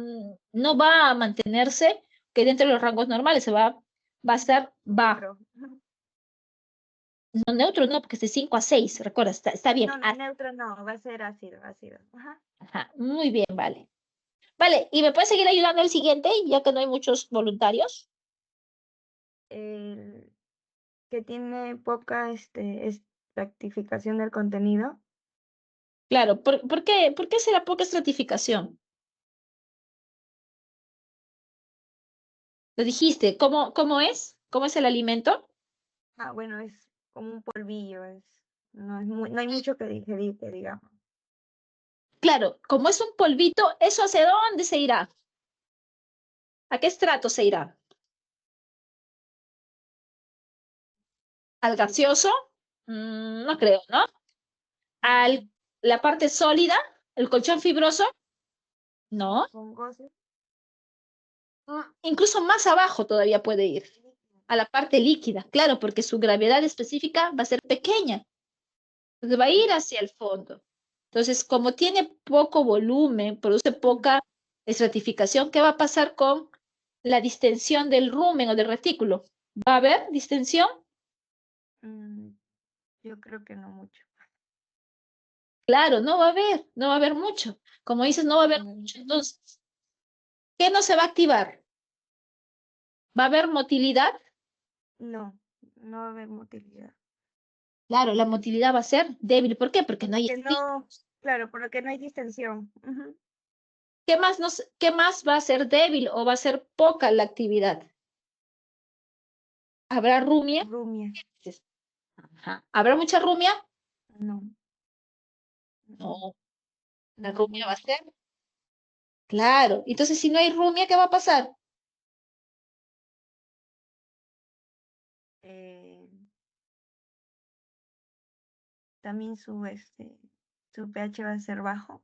va a mantenerse que dentro de los rangos normales, va a estar bajo. Neutro. No neutro, no, porque es de 5 a 6, recuerda, está bien. No, neutro no, va a ser ácido. Ajá. Ajá, muy bien, vale. Vale, ¿y me puedes seguir ayudando el siguiente, ya que no hay muchos voluntarios? El que tiene poca estratificación del contenido. Claro, ¿por qué será poca estratificación? Lo dijiste, ¿cómo es? ¿Cómo es el alimento? Bueno, es como un polvillo, no hay mucho que digerir, que digamos. Claro, como es un polvito, ¿eso hacia dónde se irá? ¿A qué estrato se irá? ¿Al gaseoso? No creo, ¿no? ¿A la parte sólida? ¿El colchón fibroso? No. Con goce. Incluso más abajo todavía puede ir, a la parte líquida, claro, porque su gravedad específica va a ser pequeña. Entonces va a ir hacia el fondo. Entonces, como tiene poco volumen, produce poca estratificación, ¿qué va a pasar con la distensión del rumen o del retículo? ¿Va a haber distensión? Mm, yo creo que no mucho. Claro, no va a haber mucho. Como dices, no va a haber mucho. Entonces, ¿qué no se va a activar? ¿Va a haber motilidad? No, no va a haber motilidad. Claro, la motilidad va a ser débil. ¿Por qué? Porque no hay Porque estímulo. no, claro, porque no hay distensión. Ujú. ¿Qué más va a ser débil o va a ser poca la actividad? ¿Habrá rumia? Rumia, Ajá. ¿Habrá mucha rumia? no. No, la No, muy rumia va a bajo. ser. Claro. Entonces, si no hay rumia, ¿qué va a pasar? Eh, También su pH va a ser bajo,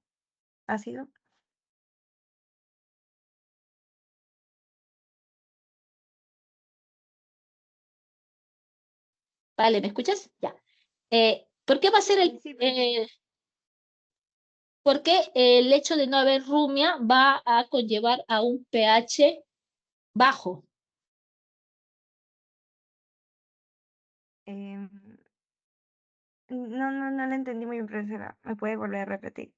ácido. Vale, ¿me escuchas? Ya. ¿Por qué va a ser por qué el hecho de no haber rumia va a conllevar a un pH bajo? Em, no la entendí muy bien, profesora. ¿Me puede volver a repetir?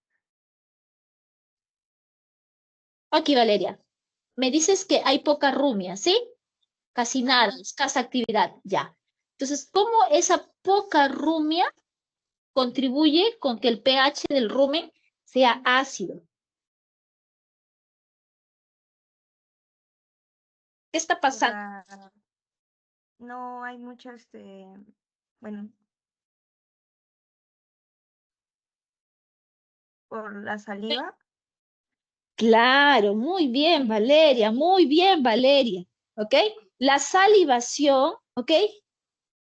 Ok, Valeria. Me dices que hay poca rumia, ¿sí? Casi nada, Ajá. escasa actividad, ya. Entonces, ¿cómo esa poca rumia contribuye con que el pH del rumen sea ácido? ¿Qué está Por pasando? la, no hay mucho, bueno, por la saliva. Claro, muy bien, Valeria, muy bien, Valeria. ¿Ok? La salivación, ¿ok?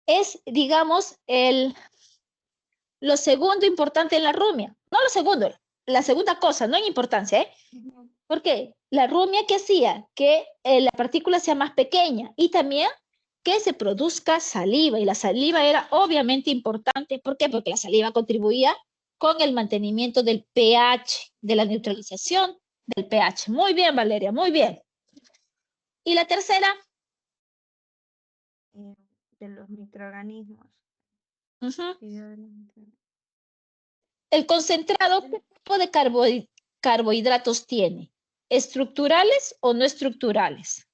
Es, digamos, lo segundo importante en la rumia. No lo segundo, la segunda cosa, no en importancia, ¿eh? ¿Por qué? La rumia que hacía que la partícula sea más pequeña y también que se produzca saliva. Y la saliva era obviamente importante. ¿Por qué? Porque la saliva contribuía con el mantenimiento del pH, de la neutralización del pH. Muy bien, Valeria, muy bien. Y la tercera. De los microorganismos. El concentrado, ¿qué tipo de carbohidratos tiene? ¿Estructurales o no estructurales?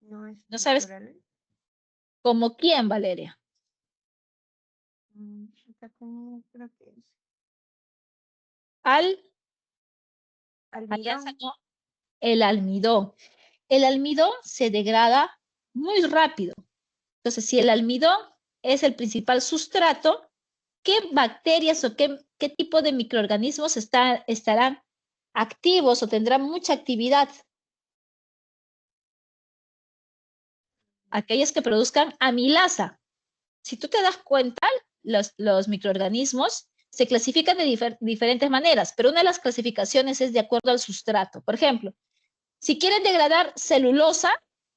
No ¿No sabes estructurales. como quién, Valeria? Creo que es Alianza, almidón. no, el almidón. El almidón se degrada muy rápido. Entonces, si el almidón es el principal sustrato, ¿qué bacterias o qué tipo de microorganismos estarán activos o tendrán mucha actividad? Aquellos que produzcan amilasa. Si tú te das cuenta, los microorganismos se clasifican de diferentes maneras, pero una de las clasificaciones es de acuerdo al sustrato. Por ejemplo, si quieren degradar celulosa,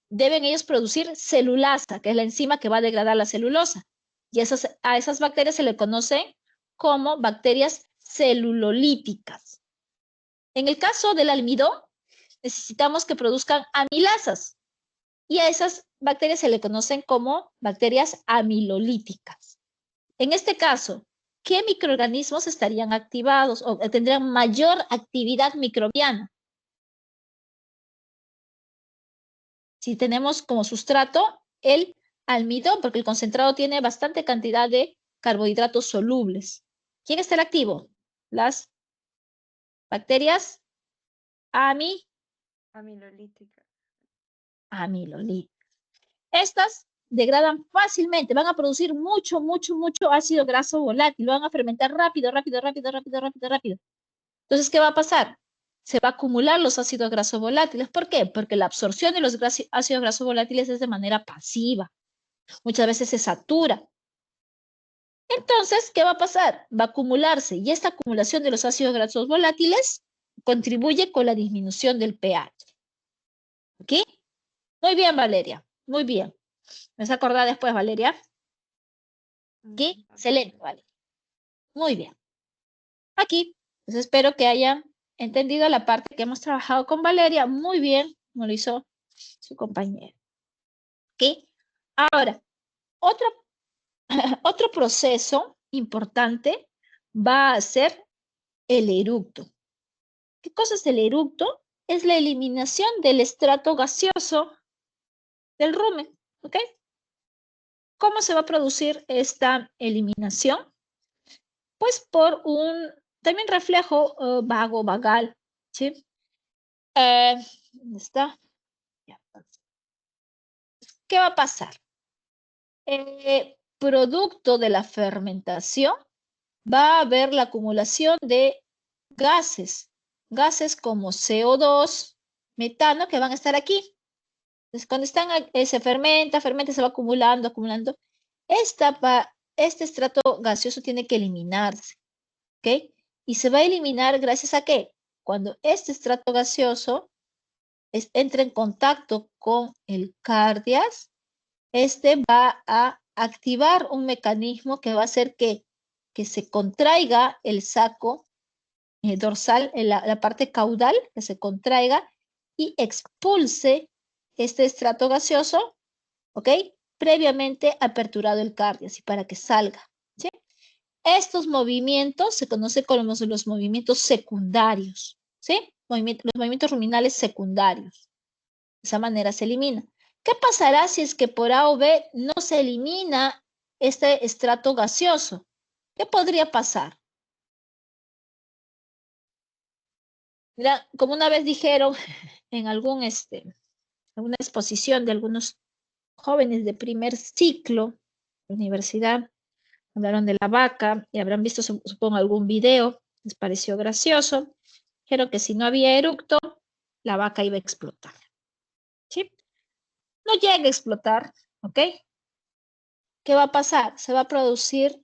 deben ellos producir celulasa, que es la enzima que va a degradar la celulosa. Y a esas bacterias se le conocen como bacterias celulolíticas. En el caso del almidón, necesitamos que produzcan amilasas. Y a esas bacterias se le conocen como bacterias amilolíticas. En este caso, ¿qué microorganismos estarían activados o tendrían mayor actividad microbiana? Si tenemos como sustrato el almidón, porque el concentrado tiene bastante cantidad de carbohidratos solubles. ¿Quién está el activo? Las bacterias Amilolíticas. amilolíticas. Estas degradan fácilmente, van a producir mucho ácido graso volátil, lo van a fermentar rápido. Entonces, ¿qué va a pasar? Se va a acumular los ácidos grasos volátiles. ¿Por qué? Porque la absorción de los ácidos grasos volátiles es de manera pasiva. Muchas veces se satura. Entonces, ¿qué va a pasar? Va a acumularse y esta acumulación de los ácidos grasos volátiles contribuye con la disminución del pH. ¿Ok? Muy bien, Valeria. Muy bien. ¿Me vas a acordar después, Valeria? ¿Ok? Excelente, Valeria. Muy bien. Aquí, pues espero que hayan entendido la parte que hemos trabajado con Valeria muy bien, como lo hizo su compañero. ¿Ok? Ahora, otro, otro proceso importante va a ser el eructo. ¿Qué cosa es el eructo? Es la eliminación del estrato gaseoso del rumen. ¿Ok? ¿Cómo se va a producir esta eliminación? Pues por un también reflejo vagal, ¿sí? ¿Dónde está? ¿Qué va a pasar? Producto de la fermentación va a haber la acumulación de gases como CO2, metano, que van a estar aquí. Entonces, cuando se fermenta, se va acumulando. Este estrato gaseoso tiene que eliminarse, ¿ok? Y se va a eliminar gracias a ¿qué? Cuando este estrato gaseoso entra en contacto con el cardias, este va a activar un mecanismo que va a hacer que se contraiga el saco dorsal, la parte caudal, que se contraiga y expulse este estrato gaseoso, ¿ok? Previamente aperturado el cardio, así para que salga, ¿sí? Estos movimientos se conocen como los movimientos secundarios, ¿sí? Los movimientos ruminales secundarios. De esa manera se elimina. ¿Qué pasará si es que por A o B no se elimina este estrato gaseoso? ¿Qué podría pasar? Mira, como una vez dijeron en alguna exposición de algunos jóvenes de primer ciclo de universidad, hablaron de la vaca y habrán visto, supongo, algún video, les pareció gracioso. Dijeron que si no había eructo, la vaca iba a explotar. ¿Sí? no llega a explotar, ¿ok? ¿Qué va a pasar? Se va a producir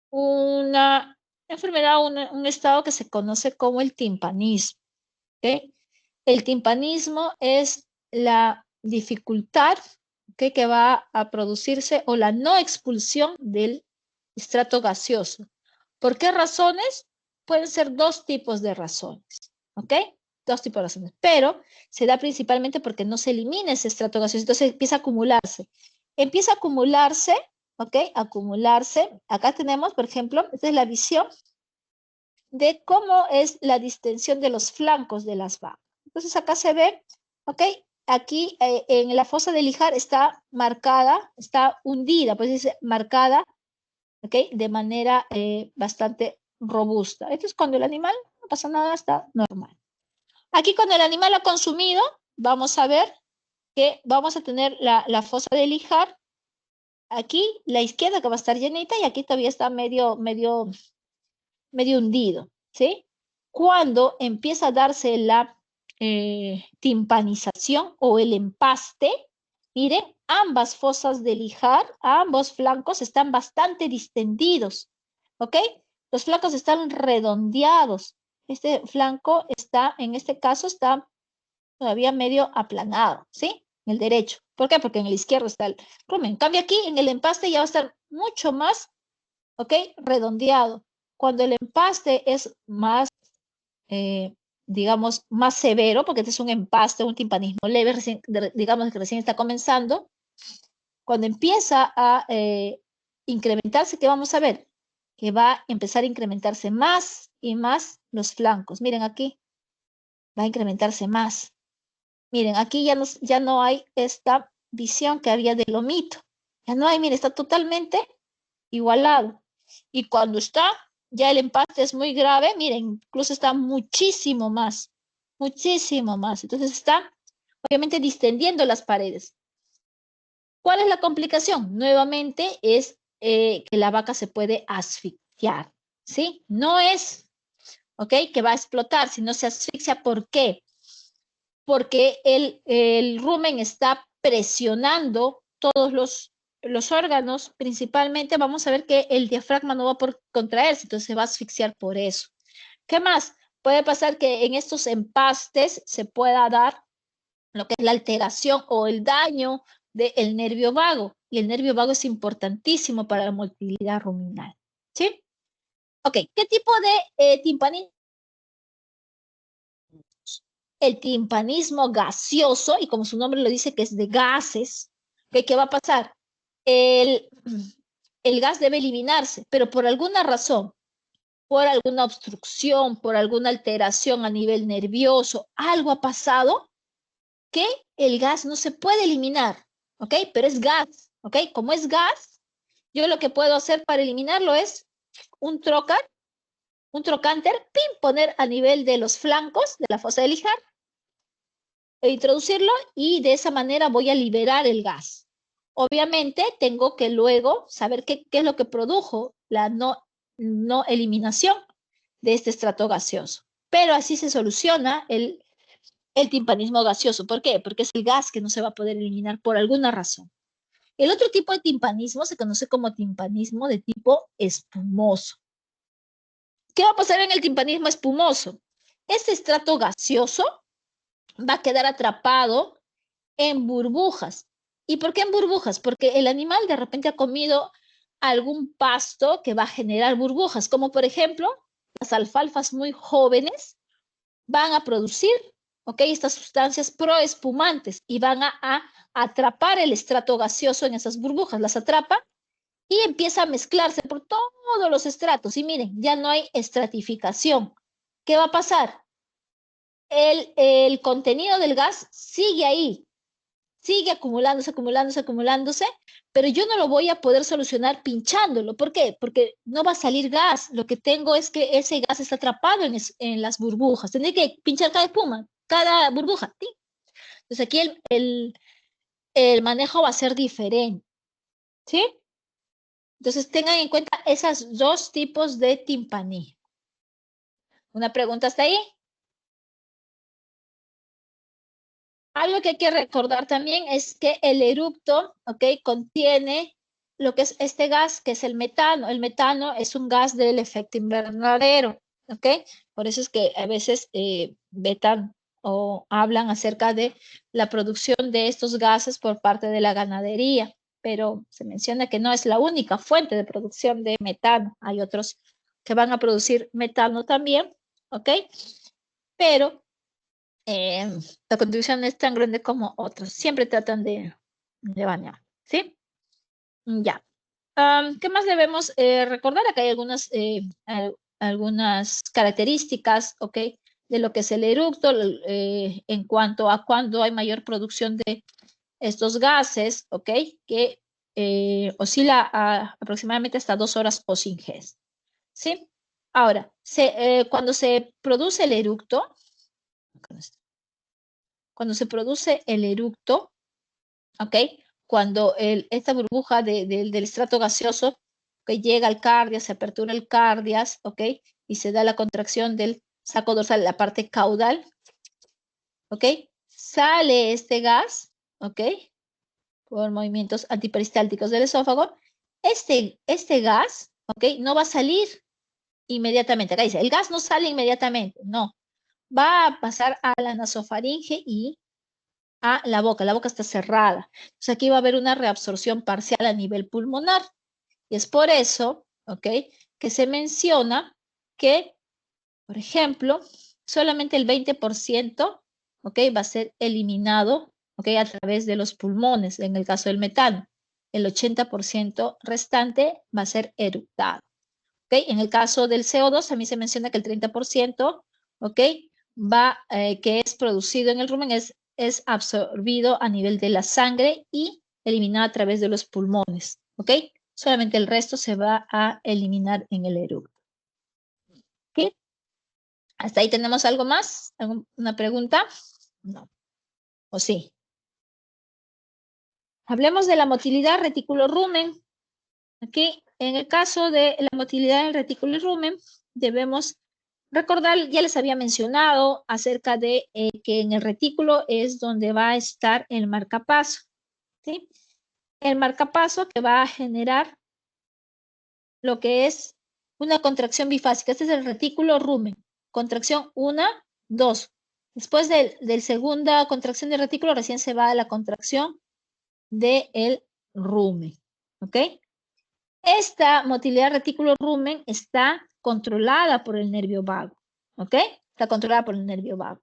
una enfermedad, un estado que se conoce como el timpanismo, ¿ok? El timpanismo es la dificultad, ¿ok?, que va a producirse o la no expulsión del estrato gaseoso. ¿Por qué razones? Pueden ser dos tipos de razones, ¿ok? Dos tipos de razones, pero se da principalmente porque no se elimina ese estrato gaseoso, entonces empieza a acumularse. Empieza a acumularse, ¿ok? Acumularse. Acá tenemos, por ejemplo, esta es la visión de cómo es la distensión de los flancos de las vacas. Entonces acá se ve, ¿ok? Aquí en la fosa de lijar está marcada, está hundida, pues dice marcada, ¿ok? De manera bastante robusta. Esto es cuando el animal no pasa nada, está normal. Aquí cuando el animal ha consumido, vamos a ver que vamos a tener la fosa de lijar. Aquí la izquierda que va a estar llenita y aquí todavía está medio hundido, ¿sí? Cuando empieza a darse la timpanización o el empaste, miren, ambas fosas de lijar, ambos flancos están bastante distendidos, ¿ok? Los flancos están redondeados. Este flanco está, en este caso, está todavía medio aplanado, ¿sí? El derecho. ¿Por qué? Porque en el izquierdo está el rumen. En cambio aquí, en el empaste ya va a estar mucho más, ¿ok?, redondeado. Cuando el empaste es más, digamos, más severo, porque este es un empaste, un timpanismo leve, digamos que recién está comenzando, cuando empieza a incrementarse, ¿qué vamos a ver? Que va a empezar a incrementarse más y más los flancos. Miren aquí, va a incrementarse más. Miren, aquí ya no hay esta visión que había del lomito. Ya no hay, miren, está totalmente igualado. Y cuando está, ya el empaste es muy grave, miren, incluso está muchísimo más, muchísimo más. Entonces está, obviamente, distendiendo las paredes. ¿Cuál es la complicación? Nuevamente es que la vaca se puede asfixiar, ¿sí? No es, ¿ok?, que va a explotar, sino se asfixia. ¿Por qué? Porque el rumen está presionando todos los órganos, principalmente vamos a ver que el diafragma no va a poder contraerse, entonces se va a asfixiar por eso. ¿Qué más? Puede pasar que en estos empastes se pueda dar lo que es la alteración o el daño del nervio vago, y el nervio vago es importantísimo para la motilidad ruminal, ¿sí? Ok, ¿qué tipo de timpanismo? El timpanismo gaseoso, y como su nombre lo dice, que es de gases, ¿qué va a pasar? El gas debe eliminarse, pero por alguna razón, por alguna obstrucción, por alguna alteración a nivel nervioso, algo ha pasado que el gas no se puede eliminar, ¿ok? Pero es gas, ¿ok? Como es gas, yo lo que puedo hacer para eliminarlo es un trocánter, pin, poner a nivel de los flancos de la fosa de lijar, e introducirlo y de esa manera voy a liberar el gas. Obviamente tengo que luego saber qué es lo que produjo la no eliminación de este estrato gaseoso. Pero así se soluciona el timpanismo gaseoso. ¿Por qué? Porque es el gas que no se va a poder eliminar por alguna razón. El otro tipo de timpanismo se conoce como timpanismo de tipo espumoso. ¿Qué va a pasar en el timpanismo espumoso? Este estrato gaseoso va a quedar atrapado en burbujas. ¿Y por qué en burbujas? Porque el animal de repente ha comido algún pasto que va a generar burbujas, como por ejemplo las alfalfas muy jóvenes van a producir, ¿ok?, estas sustancias proespumantes y van a atrapar el estrato gaseoso en esas burbujas, las atrapa y empieza a mezclarse por todos los estratos. Y miren, ya no hay estratificación. ¿Qué va a pasar? El contenido del gas sigue ahí, sigue acumulándose, acumulándose, acumulándose, pero yo no lo voy a poder solucionar pinchándolo. ¿Por qué? Porque no va a salir gas. Lo que tengo es que ese gas está atrapado en las burbujas. Tendré que pinchar cada espuma, cada burbuja. ¿Sí? Entonces aquí el manejo va a ser diferente. ¿Sí? Entonces tengan en cuenta esos dos tipos de timpanismo. ¿Una pregunta hasta ahí? Algo que hay que recordar también es que el eructo, ¿ok? Contiene lo que es este gas, que es el metano. El metano es un gas del efecto invernadero, ¿ok? Por eso es que a veces vetan o hablan acerca de la producción de estos gases por parte de la ganadería, pero se menciona que no es la única fuente de producción de metano. Hay otros que van a producir metano también, ¿ok? Pero la contribución no es tan grande como otros. Siempre tratan de bañar, ¿sí? Ya. ¿Qué más debemos recordar? Acá hay algunas características, ¿ok? De lo que es el eructo en cuanto a cuando hay mayor producción de estos gases, ¿ok? Que oscila aproximadamente hasta 2 horas o sin GES, ¿sí? Ahora, cuando se produce el eructo, ¿ok? Cuando esta burbuja del estrato gaseoso que llega al cardias, se apertura el cardias, ¿ok? Y se da la contracción del saco dorsal, la parte caudal, ¿ok? Sale este gas, ¿ok? Por movimientos antiperistálticos del esófago. Este gas, ¿ok? No va a salir inmediatamente. Acá dice, el gas no sale inmediatamente, no. Va a pasar a la nasofaringe y a la boca está cerrada. Entonces aquí va a haber una reabsorción parcial a nivel pulmonar. Y es por eso, ¿ok? Que se menciona que, por ejemplo, solamente el 20%, ¿ok? Va a ser eliminado, ¿ok? A través de los pulmones, en el caso del metano. El 80% restante va a ser eructado, ¿ok? En el caso del CO2, también se menciona que el 30%, ¿ok? Que es producido en el rumen es absorbido a nivel de la sangre y eliminado a través de los pulmones, ¿ok? Solamente el resto se va a eliminar en el eructo. ¿Ok? ¿Hasta ahí tenemos algo más? ¿Alguna pregunta? No. ¿O sí? Hablemos de la motilidad retículo-rumen. Aquí, en el caso de la motilidad del retículo y rumen, debemos recordar, ya les había mencionado acerca de que en el retículo es donde va a estar el marcapaso, ¿sí? El marcapaso que va a generar lo que es una contracción bifásica. Este es el retículo rumen. Contracción 1, 2. Después de segunda contracción del retículo, recién se va a la contracción del rumen, ¿ok? Esta motilidad retículo-rumen está controlada por el nervio vago, ¿ok? Está controlada por el nervio vago.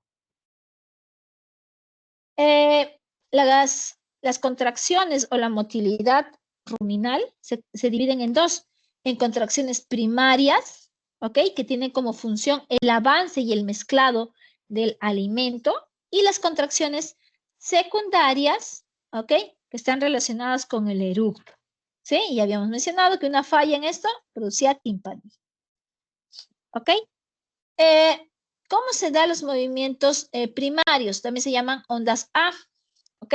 Las contracciones o la motilidad ruminal se dividen en dos, en contracciones primarias, ¿ok? Que tienen como función el avance y el mezclado del alimento, y las contracciones secundarias, ¿ok? Que están relacionadas con el eructo. ¿Sí? Y habíamos mencionado que una falla en esto producía timpani. ¿Ok? ¿Cómo se dan los movimientos primarios? También se llaman ondas A. ¿Ok?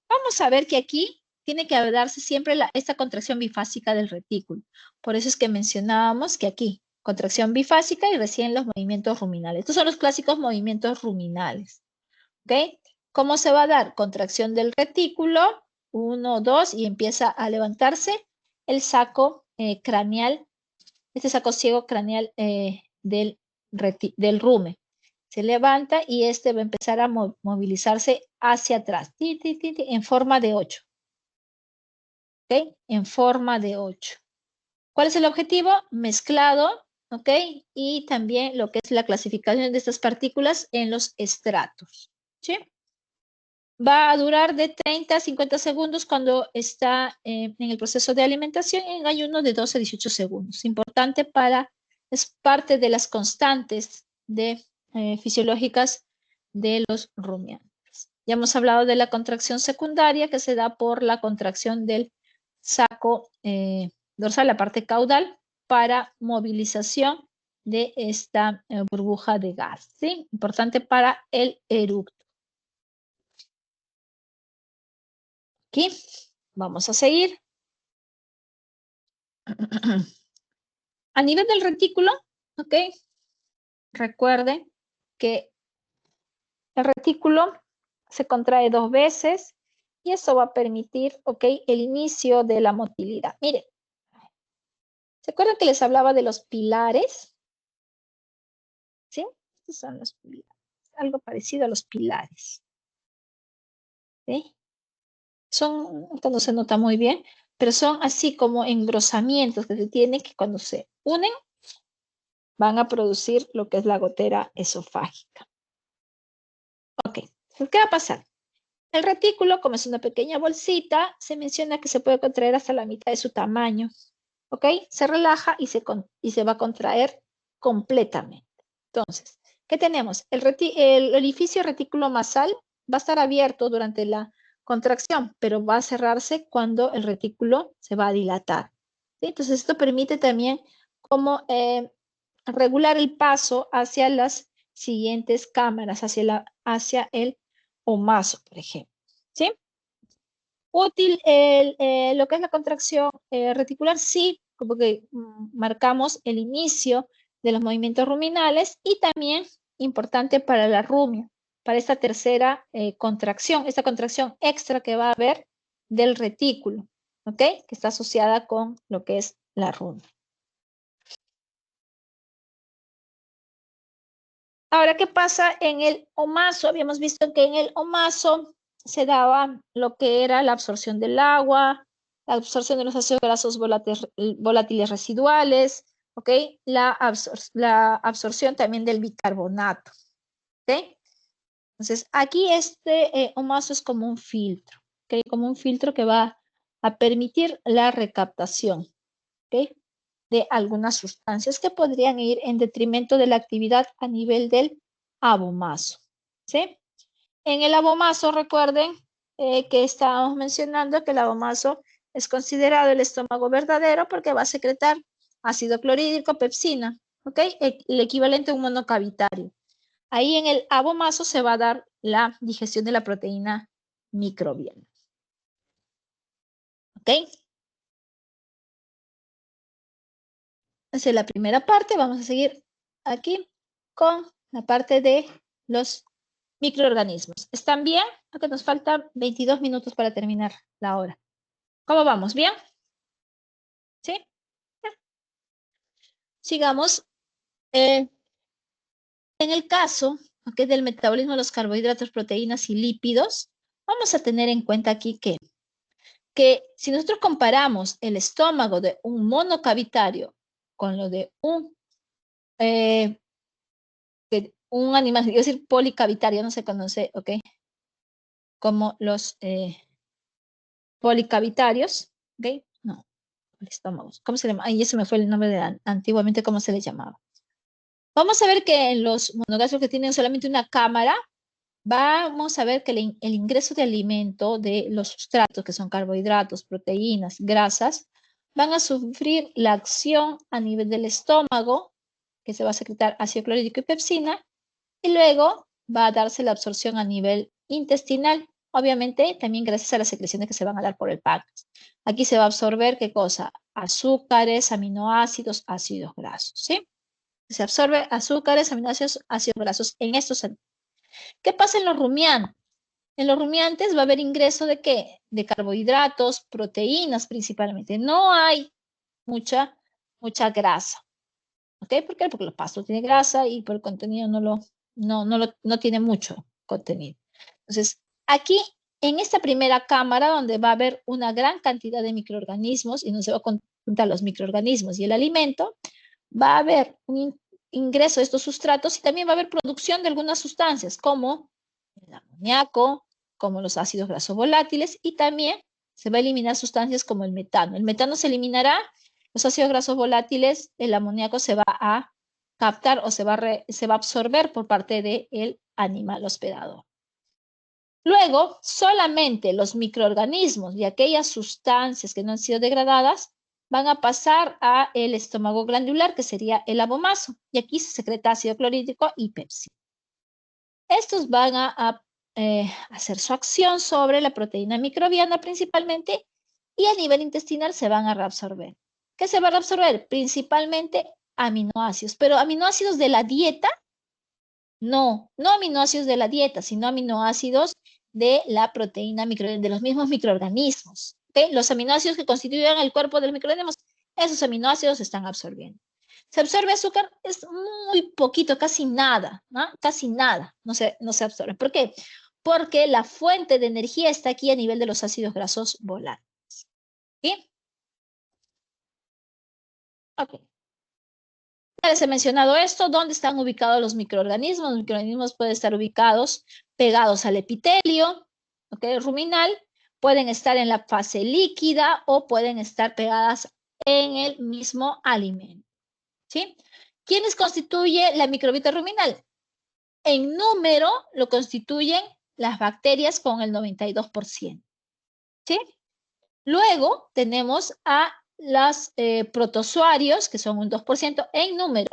Vamos a ver que aquí tiene que darse siempre esta contracción bifásica del retículo. Por eso es que mencionábamos que aquí, contracción bifásica y recién los movimientos ruminales. Estos son los clásicos movimientos ruminales. ¿Ok? ¿Cómo se va a dar? Contracción del retículo, 1, 2, y empieza a levantarse el saco craneal, este saco ciego craneal del rumen. Se levanta y este va a empezar a movilizarse hacia atrás, en forma de 8. ¿Ok? En forma de 8. ¿Cuál es el objetivo? Mezclado, ¿ok? Y también lo que es la clasificación de estas partículas en los estratos, ¿sí? Va a durar de 30 a 50 segundos cuando está en el proceso de alimentación, y en ayuno de 12 a 18 segundos. Importante es parte de las constantes fisiológicas de los rumiantes. Ya hemos hablado de la contracción secundaria, que se da por la contracción del saco dorsal, la parte caudal, para movilización de esta burbuja de gas, ¿sí? Importante para el eructo. Aquí, vamos a seguir. A nivel del retículo, ¿ok? Recuerden que el retículo se contrae 2 veces y eso va a permitir, ¿ok?, el inicio de la motilidad. Miren, ¿se acuerdan que les hablaba de los pilares? ¿Sí? Estos son los pilares, algo parecido a los pilares. ¿Sí? Son, esto no se nota muy bien, pero son así como engrosamientos que se tienen que cuando se unen van a producir lo que es la gotera esofágica. Ok, ¿qué va a pasar? El retículo, como es una pequeña bolsita, se menciona que se puede contraer hasta la mitad de su tamaño. ¿Ok? Se relaja y se va a contraer completamente. Entonces, ¿qué tenemos? El orificio reticulomasal va a estar abierto durante la contracción, pero va a cerrarse cuando el retículo se va a dilatar. ¿Sí? Entonces, esto permite también como regular el paso hacia las siguientes cámaras, hacia el omaso, por ejemplo. ¿Sí? Útil lo que es la contracción reticular, sí, como que marcamos el inicio de los movimientos ruminales y también importante para la rumia, para esta tercera contracción, esta contracción extra que va a haber del retículo, ¿ok? Que está asociada con lo que es la rumia. Ahora, ¿qué pasa en el omaso? Habíamos visto que en el omaso se daba lo que era la absorción del agua, la absorción de los ácidos grasos volátiles residuales, ¿ok? La absorción también del bicarbonato, ¿ok? Entonces, aquí este omaso es como un filtro, ¿ok? Como un filtro que va a permitir la recaptación, ¿ok?, de algunas sustancias que podrían ir en detrimento de la actividad a nivel del abomaso, ¿sí? En el abomaso, recuerden que estábamos mencionando que el abomaso es considerado el estómago verdadero porque va a secretar ácido clorhídrico, pepsina, ¿ok? El equivalente a un monocavitario. Ahí en el abomaso se va a dar la digestión de la proteína microbiana, ¿ok? Esa es la primera parte. Vamos a seguir aquí con la parte de los microorganismos. ¿Están bien? Acá nos faltan 22 minutos para terminar la hora. ¿Cómo vamos? ¿Bien? ¿Sí? Ya. Sigamos. En el caso del metabolismo de los carbohidratos, proteínas y lípidos, vamos a tener en cuenta aquí que si nosotros comparamos el estómago de un monocavitario con lo de un animal, quiero decir policavitario, no se conoce, ¿ok?, como los policavitarios, ¿ok? No, estómagos. ¿Cómo se llama? Ahí se me fue el nombre de antiguamente, ¿cómo se les llamaba? Vamos a ver que en los monogástricos que tienen solamente una cámara, vamos a ver que el ingreso de alimento de los sustratos, que son carbohidratos, proteínas, grasas, van a sufrir la acción a nivel del estómago, que se va a secretar ácido clorhídrico y pepsina, y luego va a darse la absorción a nivel intestinal, obviamente también gracias a las secreciones que se van a dar por el páncreas. Aquí se va a absorber, ¿qué cosa? Azúcares, aminoácidos, ácidos grasos, ¿sí? Se absorbe azúcares, aminoácidos, ácidos grasos en estos. ¿Qué pasa en los rumiantes? En los rumiantes va a haber ingreso de ¿qué? De carbohidratos, proteínas principalmente. No hay mucha grasa. ¿Ok? ¿Por qué? Porque los pastos tienen grasa y por el contenido no tiene mucho contenido. Entonces, aquí en esta primera cámara donde va a haber una gran cantidad de microorganismos y no se va a juntar los microorganismos y el alimento, va a haber un ingreso de estos sustratos y también va a haber producción de algunas sustancias como el amoníaco, como los ácidos grasos volátiles y también se va a eliminar sustancias como el metano. El metano se eliminará, los ácidos grasos volátiles, el amoníaco se va a captar o se va a absorber por parte del animal hospedador. Luego, solamente los microorganismos y aquellas sustancias que no han sido degradadas van a pasar a el estómago glandular, que sería el abomaso, y aquí se secreta ácido clorhídrico y pepsina. Estos van a hacer su acción sobre la proteína microbiana principalmente y a nivel intestinal se van a reabsorber. ¿Qué se va a reabsorber? Principalmente aminoácidos, pero aminoácidos de la dieta, no aminoácidos de la dieta, sino aminoácidos de la proteína microbiana, de los mismos microorganismos. ¿Okay? Los aminoácidos que constituyen el cuerpo del microorganismo, esos aminoácidos se están absorbiendo. ¿Se absorbe azúcar? Es muy poquito, casi nada, ¿no? Casi nada, no se absorbe. ¿Por qué? Porque la fuente de energía está aquí a nivel de los ácidos grasos volátiles. ¿Sí? Ok. Ya les he mencionado esto, ¿dónde están ubicados los microorganismos? Los microorganismos pueden estar ubicados pegados al epitelio, ¿ok? Ruminal, pueden estar en la fase líquida o pueden estar pegadas en el mismo alimento, ¿sí? ¿Quiénes constituye la microbiota ruminal? En número lo constituyen las bacterias con el 92%, ¿sí? Luego tenemos a los protozoarios, que son un 2% en número,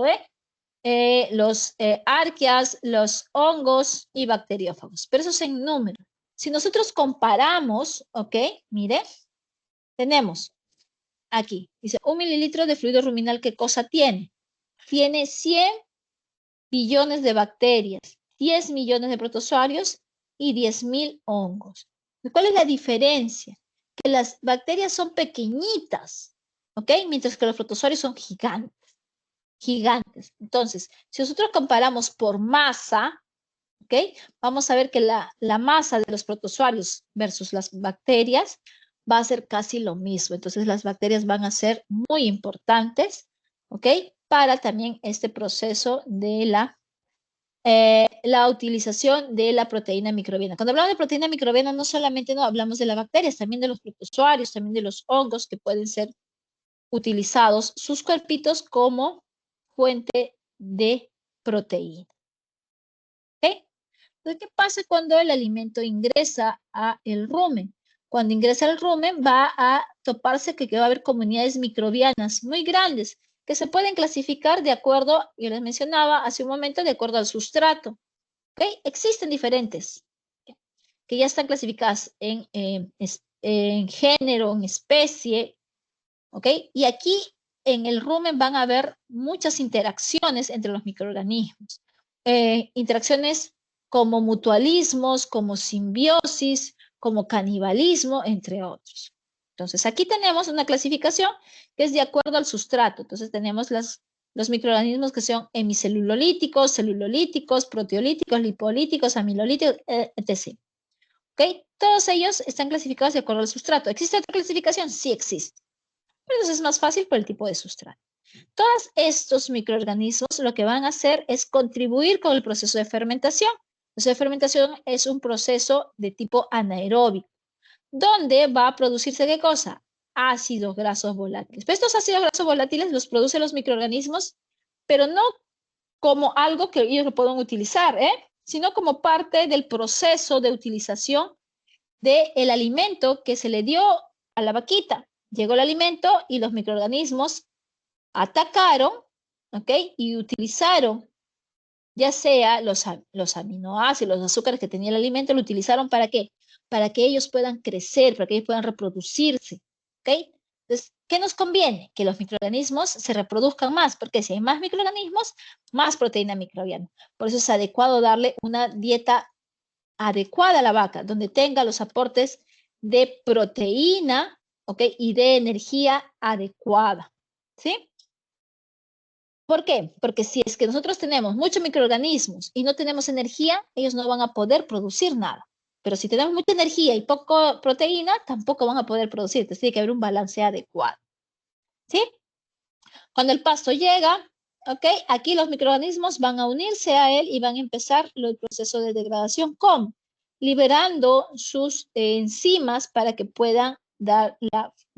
los arqueas, los hongos y bacteriófagos, pero eso es en número. Si nosotros comparamos, ¿ok? Mire, tenemos aquí, dice 1 mililitro de fluido ruminal, ¿qué cosa tiene? Tiene 100 billones de bacterias, 10 millones de protozoarios y 10.000 hongos. ¿Cuál es la diferencia? Que las bacterias son pequeñitas, ¿ok? Mientras que los protozoarios son gigantes. Gigantes. Entonces, si nosotros comparamos por masa, ¿ok? Vamos a ver que la masa de los protozoarios versus las bacterias va a ser casi lo mismo. Entonces, las bacterias van a ser muy importantes, ¿ok? Para también este proceso de la utilización de la proteína microbiana. Cuando hablamos de proteína microbiana, no solamente no hablamos de las bacterias, también de los protozoarios, también de los hongos que pueden ser utilizados, sus cuerpitos como fuente de proteína. ¿Okay? Entonces, ¿qué pasa cuando el alimento ingresa a el rumen? Cuando ingresa al rumen va a toparse que va a haber comunidades microbianas muy grandes que se pueden clasificar de acuerdo, yo les mencionaba hace un momento, de acuerdo al sustrato. ¿Okay? Existen diferentes que ya están clasificadas en género, en especie, ¿ok? Y aquí en el rumen van a haber muchas interacciones entre los microorganismos. Interacciones como mutualismos, como simbiosis, como canibalismo, entre otros. Entonces, aquí tenemos una clasificación que es de acuerdo al sustrato. Entonces, tenemos los microorganismos que son hemicelulolíticos, celulolíticos, proteolíticos, lipolíticos, amilolíticos, etc. ¿Ok? Todos ellos están clasificados de acuerdo al sustrato. ¿Existe otra clasificación? Sí existe. Pero eso es más fácil por el tipo de sustrato. Todos estos microorganismos lo que van a hacer es contribuir con el proceso de fermentación. El proceso de fermentación es un proceso de tipo anaeróbico, donde va a producirse ¿qué cosa? Ácidos grasos volátiles. Pero estos ácidos grasos volátiles los producen los microorganismos, pero no como algo que ellos lo puedan utilizar, sino como parte del proceso de utilización del alimento que se le dio a la vaquita. Llegó el alimento y los microorganismos atacaron, ¿ok? Y utilizaron, ya sea los aminoácidos, los azúcares que tenía el alimento, lo utilizaron ¿para qué? Para que ellos puedan crecer, para que ellos puedan reproducirse, ¿ok? Entonces, ¿qué nos conviene? Que los microorganismos se reproduzcan más, porque si hay más microorganismos, más proteína microbiana. Por eso es adecuado darle una dieta adecuada a la vaca, donde tenga los aportes de proteína, ¿ok? Y de energía adecuada, ¿sí? ¿Por qué? Porque si es que nosotros tenemos muchos microorganismos y no tenemos energía, ellos no van a poder producir nada. Pero si tenemos mucha energía y poco proteína, tampoco van a poder producir. Entonces tiene que haber un balance adecuado, ¿sí? Cuando el pasto llega, ¿ok? Aquí los microorganismos van a unirse a él y van a empezar el proceso de degradación. ¿Cómo? Liberando sus enzimas para que puedan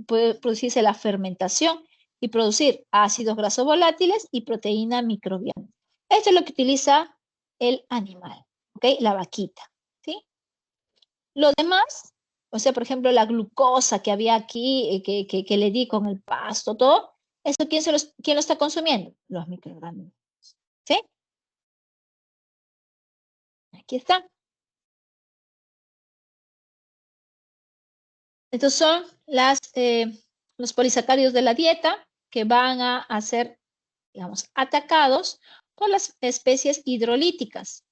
producirse la fermentación y producir ácidos grasos volátiles y proteína microbiana. Esto es lo que utiliza el animal, ¿ok? La vaquita, ¿sí? Lo demás, o sea, por ejemplo, la glucosa que había aquí, que le di con el pasto, todo, ¿eso quién lo está consumiendo? Los microorganismos, ¿sí? Aquí está. Estos son los polisacáridos de la dieta que van a ser, digamos, atacados por las especies hidrolíticas,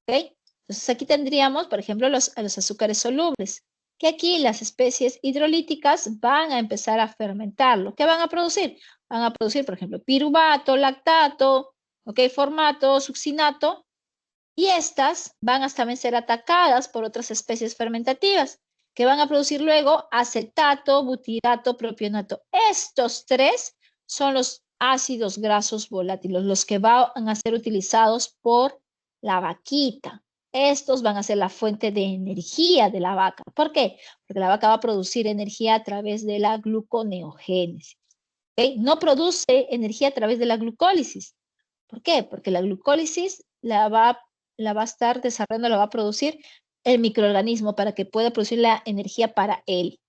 ¿ok? Entonces aquí tendríamos, por ejemplo, los azúcares solubles, que aquí las especies hidrolíticas van a empezar a fermentarlo. ¿Qué van a producir? Van a producir, por ejemplo, piruvato, lactato, formato, succinato, y estas van a también ser atacadas por otras especies fermentativas, que van a producir luego acetato, butirato, propionato. Estos tres son los ácidos grasos volátiles, los que van a ser utilizados por la vaquita. Estos van a ser la fuente de energía de la vaca. ¿Por qué? Porque la vaca va a producir energía a través de la gluconeogénesis. No produce energía a través de la glucólisis. ¿Por qué? Porque la glucólisis la va a estar desarrollando, la va a producir el microorganismo para que pueda producir la energía para él.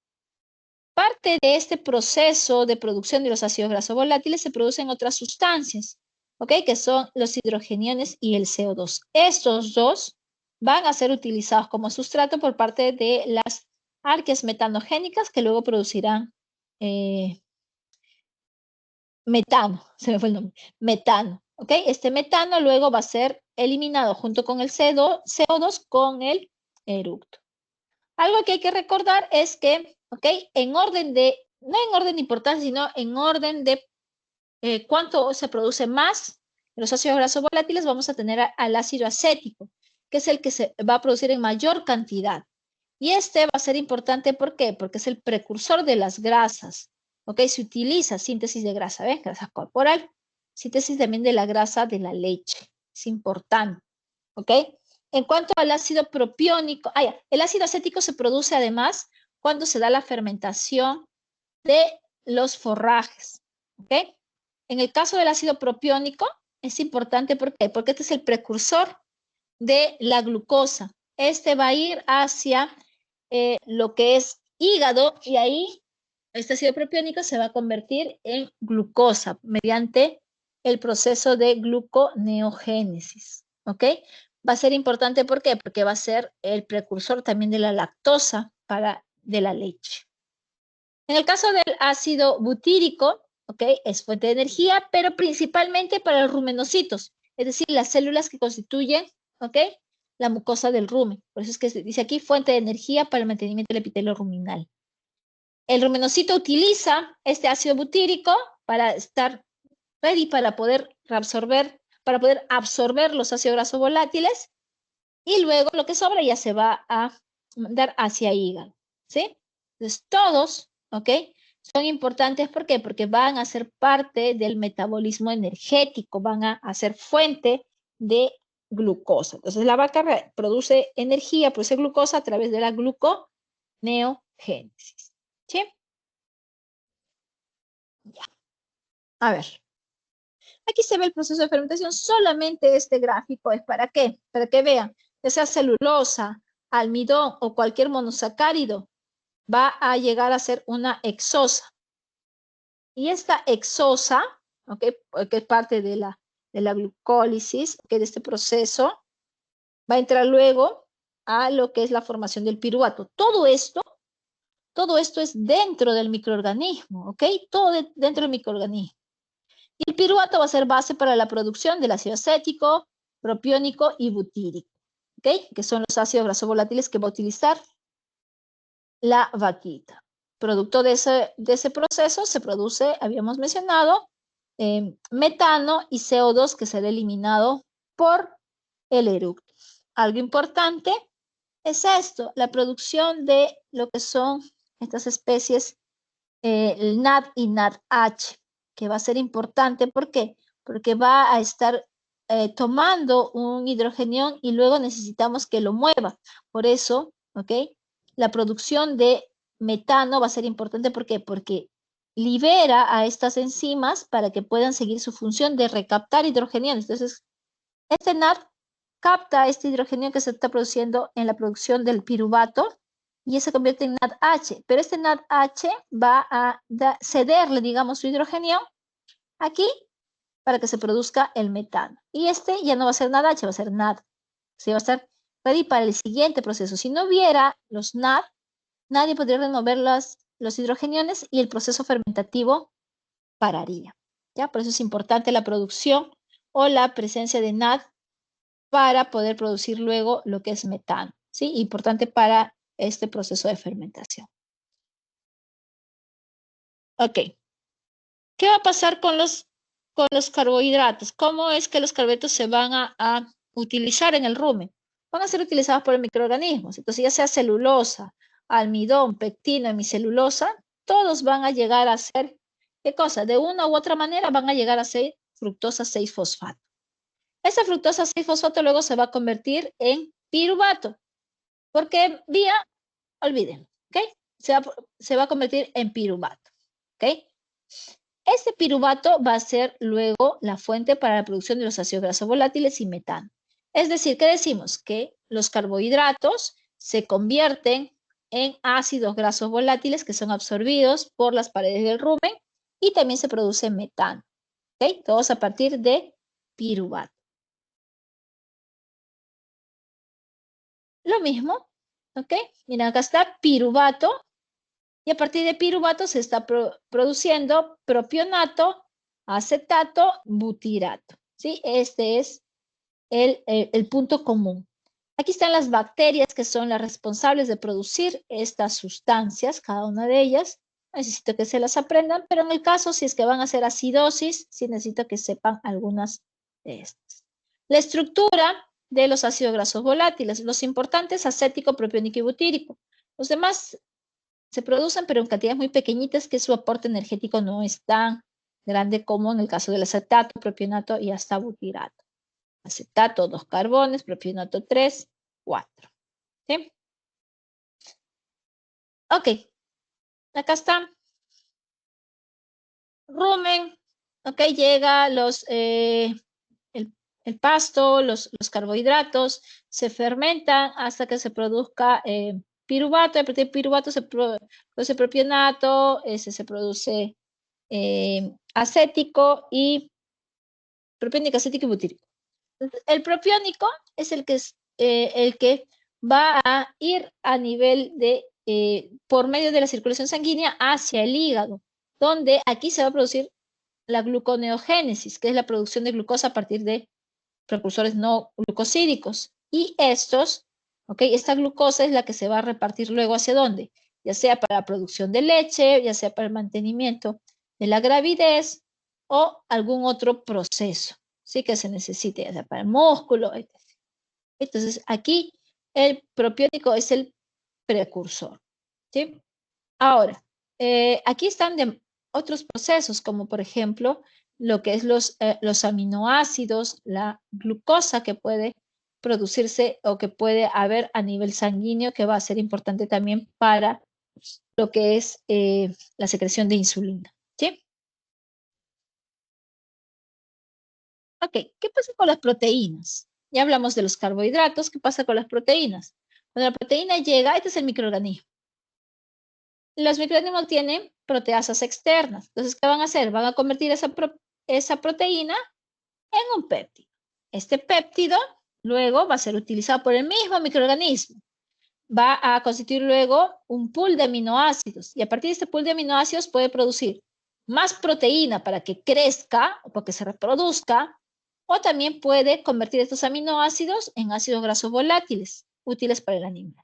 Parte de este proceso de producción de los ácidos grasos volátiles se producen otras sustancias, que son los hidrogeniones y el CO2. Estos dos van a ser utilizados como sustrato por parte de las arqueas metanogénicas que luego producirán metano, se me fue el nombre, metano. Este metano luego va a ser eliminado junto con el CO2 con el eructo. Algo que hay que recordar es que, en orden de, no en orden de importancia, sino en orden de cuánto se produce más de los ácidos grasos volátiles, vamos a tener al ácido acético, que es el que se va a producir en mayor cantidad. Y este va a ser importante, ¿por qué? Porque es el precursor de las grasas. Se utiliza síntesis de grasa, ¿ves? Grasa corporal. Síntesis también de la grasa de la leche. Es importante, En cuanto al ácido propiónico, el ácido acético se produce además cuando se da la fermentación de los forrajes, En el caso del ácido propiónico, es importante, ¿por qué? Porque este es el precursor de la glucosa. Este va a ir hacia lo que es hígado y ahí este ácido propiónico se va a convertir en glucosa mediante el proceso de gluconeogénesis, Va a ser importante, ¿por qué? Porque va a ser el precursor también de la lactosa de la leche. En el caso del ácido butírico, es fuente de energía, pero principalmente para los rumenocitos, es decir, las células que constituyen, la mucosa del rumen. Por eso es que se dice aquí fuente de energía para el mantenimiento del epitelio ruminal. El rumenocito utiliza este ácido butírico para estar ready para poder absorber los ácidos grasos volátiles y luego lo que sobra ya se va a mandar hacia hígado, ¿sí? Entonces todos, son importantes, ¿por qué? Porque van a ser parte del metabolismo energético, van a ser fuente de glucosa. Entonces la vaca produce energía, produce glucosa a través de la gluconeogénesis. ¿Sí? Ya. A ver. Aquí se ve el proceso de fermentación. Solamente este gráfico es ¿para qué? Para que vean, ya sea celulosa, almidón o cualquier monosacárido, va a llegar a ser una hexosa. Y esta hexosa, que es parte de la glucólisis, de este proceso, va a entrar luego a lo que es la formación del piruvato. Todo esto es dentro del microorganismo, todo dentro del microorganismo. Y el piruvato va a ser base para la producción del ácido acético, propiónico y butírico, que son los ácidos grasos volátiles que va a utilizar la vaquita. Producto de ese proceso se produce, habíamos mencionado, metano y CO2 que será eliminado por el eructo. Algo importante es esto, la producción de lo que son estas especies, el NAD y NADH, que va a ser importante. ¿Por qué? Porque va a estar tomando un hidrogenión y luego necesitamos que lo mueva. Por eso, la producción de metano va a ser importante. ¿Por qué? Porque libera a estas enzimas para que puedan seguir su función de recaptar hidrogeniones. Entonces, este NAD capta este hidrogenión que se está produciendo en la producción del piruvato y se convierte en NADH. Pero este NADH va a cederle, digamos, su hidrogenión aquí para que se produzca el metano. Y este ya no va a ser NADH, va a ser NAD. Se va a estar ready para el siguiente proceso. Si no hubiera los NAD, nadie podría remover los hidrogeniones y el proceso fermentativo pararía. ¿Ya? Por eso es importante la producción o la presencia de NAD para poder producir luego lo que es metano, ¿sí? Importante para este proceso de fermentación. Ok. ¿Qué va a pasar con los carbohidratos? ¿Cómo es que los carbohidratos se van a utilizar en el rumen? Van a ser utilizados por microorganismos. Entonces, ya sea celulosa, almidón, pectina, hemicelulosa, todos van a llegar a ser, ¿qué cosa? De una u otra manera van a llegar a ser fructosa 6-fosfato. Esa fructosa 6-fosfato luego se va a convertir en piruvato. Porque vía, olviden, ¿ok? Se va a convertir en piruvato, ¿ok? Este piruvato va a ser luego la fuente para la producción de los ácidos grasos volátiles y metano. Es decir, ¿qué decimos? Que los carbohidratos se convierten en ácidos grasos volátiles que son absorbidos por las paredes del rumen y también se produce metano. ¿Ok? Todos a partir de piruvato. Lo mismo, ¿ok? Miren, acá está piruvato y a partir de piruvato se está produciendo propionato, acetato, butirato, ¿sí? Este es el punto común. Aquí están las bacterias que son las responsables de producir estas sustancias, cada una de ellas. Necesito que se las aprendan, pero en el caso, si es que van a hacer acidosis, sí necesito que sepan algunas de estas. La estructura de los ácidos grasos volátiles, los importantes, acético, propiónico y butírico. Los demás se producen, pero en cantidades muy pequeñitas que su aporte energético no es tan grande como en el caso del acetato, propionato y hasta butirato. Acetato, 2 carbones, propionato 3, 4. ¿Sí? Ok, acá está. Rumen, ok, llega el pasto, los carbohidratos, se fermentan hasta que se produzca piruvato. A partir de piruvato se produce propionato, se produce acético y propiónico, acético y butírico. El propiónico es el que va a ir a nivel de, por medio de la circulación sanguínea hacia el hígado, donde aquí se va a producir la gluconeogénesis, que es la producción de glucosa a partir de precursores no glucosídicos. Y estos, ¿ok? Esta glucosa es la que se va a repartir luego hacia dónde, ya sea para la producción de leche, ya sea para el mantenimiento de la gravidez o algún otro proceso, ¿sí? Que se necesite, ya sea para el músculo, etc. Entonces, aquí el propiónico es el precursor, ¿sí? Ahora, aquí están otros procesos, como por ejemplo, lo que es los aminoácidos, la glucosa que puede producirse o que puede haber a nivel sanguíneo, que va a ser importante también para lo que es la secreción de insulina, ¿sí? Ok, ¿qué pasa con las proteínas? Ya hablamos de los carbohidratos, ¿qué pasa con las proteínas? Cuando la proteína llega, este es el microorganismo. Los microorganismos tienen proteasas externas. Entonces, ¿qué van a hacer? Van a convertir esa proteína en un péptido. Este péptido luego va a ser utilizado por el mismo microorganismo. Va a constituir luego un pool de aminoácidos y a partir de este pool de aminoácidos puede producir más proteína para que crezca o para que se reproduzca, o también puede convertir estos aminoácidos en ácidos grasos volátiles útiles para el animal.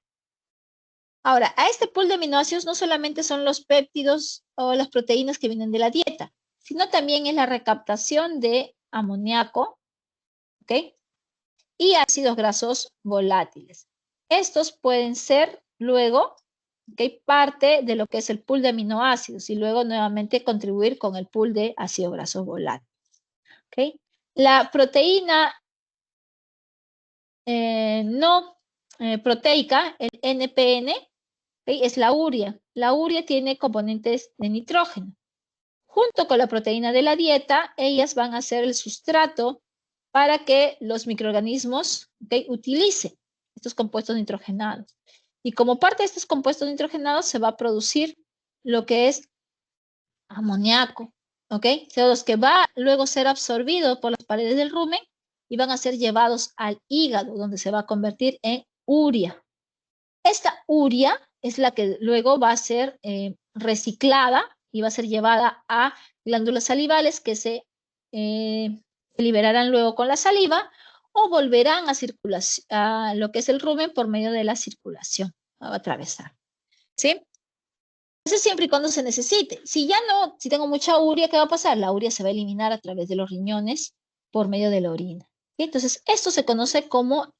Ahora, a este pool de aminoácidos no solamente son los péptidos o las proteínas que vienen de la dieta, sino también es la recaptación de amoníaco, ¿ok? Y ácidos grasos volátiles. Estos pueden ser luego, ¿ok? Parte de lo que es el pool de aminoácidos y luego nuevamente contribuir con el pool de ácidos grasos volátiles, ¿ok? La proteína no proteica, el NPN, ¿okay? Es la urea. La urea tiene componentes de nitrógeno. Junto con la proteína de la dieta, ellas van a ser el sustrato para que los microorganismos, ¿okay? Utilicen estos compuestos nitrogenados. Y como parte de estos compuestos nitrogenados se va a producir lo que es amoníaco, ¿ok? O sea, los que va luego a ser absorbidos por las paredes del rumen y van a ser llevados al hígado, donde se va a convertir en urea. Esta urea es la que luego va a ser reciclada y va a ser llevada a glándulas salivales que se liberarán luego con la saliva o volverán a lo que es el rumen por medio de la circulación, a atravesar. ¿Sí? Eso siempre y cuando se necesite. Si ya no, si tengo mucha urea, ¿qué va a pasar? La urea se va a eliminar a través de los riñones por medio de la orina. ¿Sí? Entonces, esto se conoce como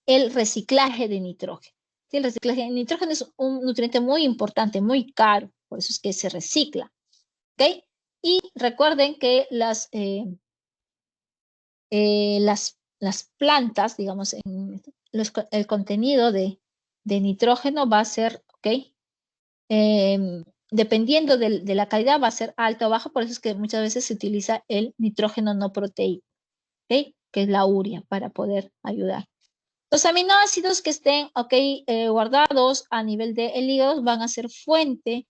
el reciclaje de nitrógeno. ¿Sí? El reciclaje de nitrógeno es un nutriente muy importante, muy caro, por eso es que se recicla. ¿Ok? Y recuerden que las plantas, digamos, el contenido de nitrógeno va a ser, ¿ok? Dependiendo de la calidad, va a ser alta o baja, por eso es que muchas veces se utiliza el nitrógeno no proteico, ¿ok? Que es la urea, para poder ayudar. Los aminoácidos que estén, ¿ok? Guardados a nivel del hígado van a ser fuente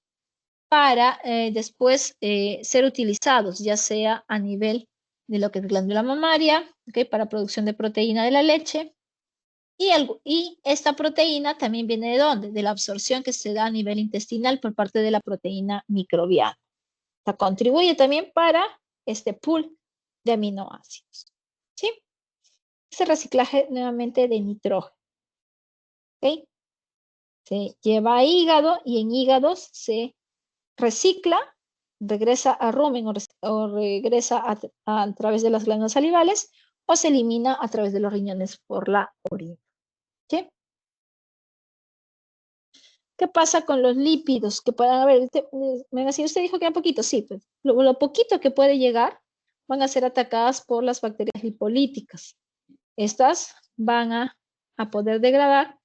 para después ser utilizados, ya sea a nivel de lo que es glándula mamaria, ¿ok? Para producción de proteína de la leche. Y esta proteína también viene ¿de dónde? De la absorción que se da a nivel intestinal por parte de la proteína microbiana. O sea, contribuye también para este pool de aminoácidos. ¿Sí? Ese reciclaje nuevamente de nitrógeno. ¿Ok? Se lleva a hígado y en hígados se recicla, regresa a rumen o regresa a través de las glándulas salivales o se elimina a través de los riñones por la orina. ¿Sí? ¿Qué pasa con los lípidos que puedan haber? Si usted dijo que era poquito, sí, pues lo poquito que puede llegar van a ser atacadas por las bacterias lipolíticas. Estas van a poder degradar,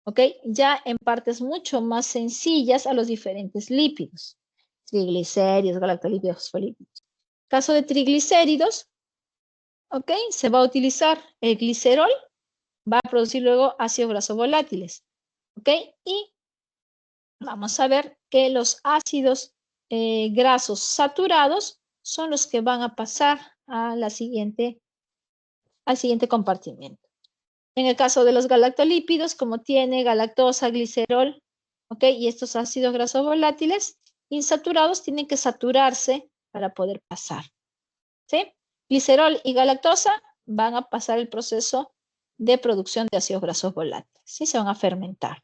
¿ok? Ya en partes mucho más sencillas a los diferentes lípidos. Triglicéridos, galactolípidos, fosfolípidos. Caso de triglicéridos, ¿ok? Se va a utilizar el glicerol, va a producir luego ácidos grasos volátiles, ¿ok? Y vamos a ver que los ácidos grasos saturados son los que van a pasar a al siguiente compartimiento. En el caso de los galactolípidos, como tiene galactosa, glicerol, ¿ok? Y estos ácidos grasos volátiles insaturados tienen que saturarse para poder pasar, ¿sí? Glicerol y galactosa van a pasar el proceso de producción de ácidos grasos volátiles, ¿sí? Se van a fermentar.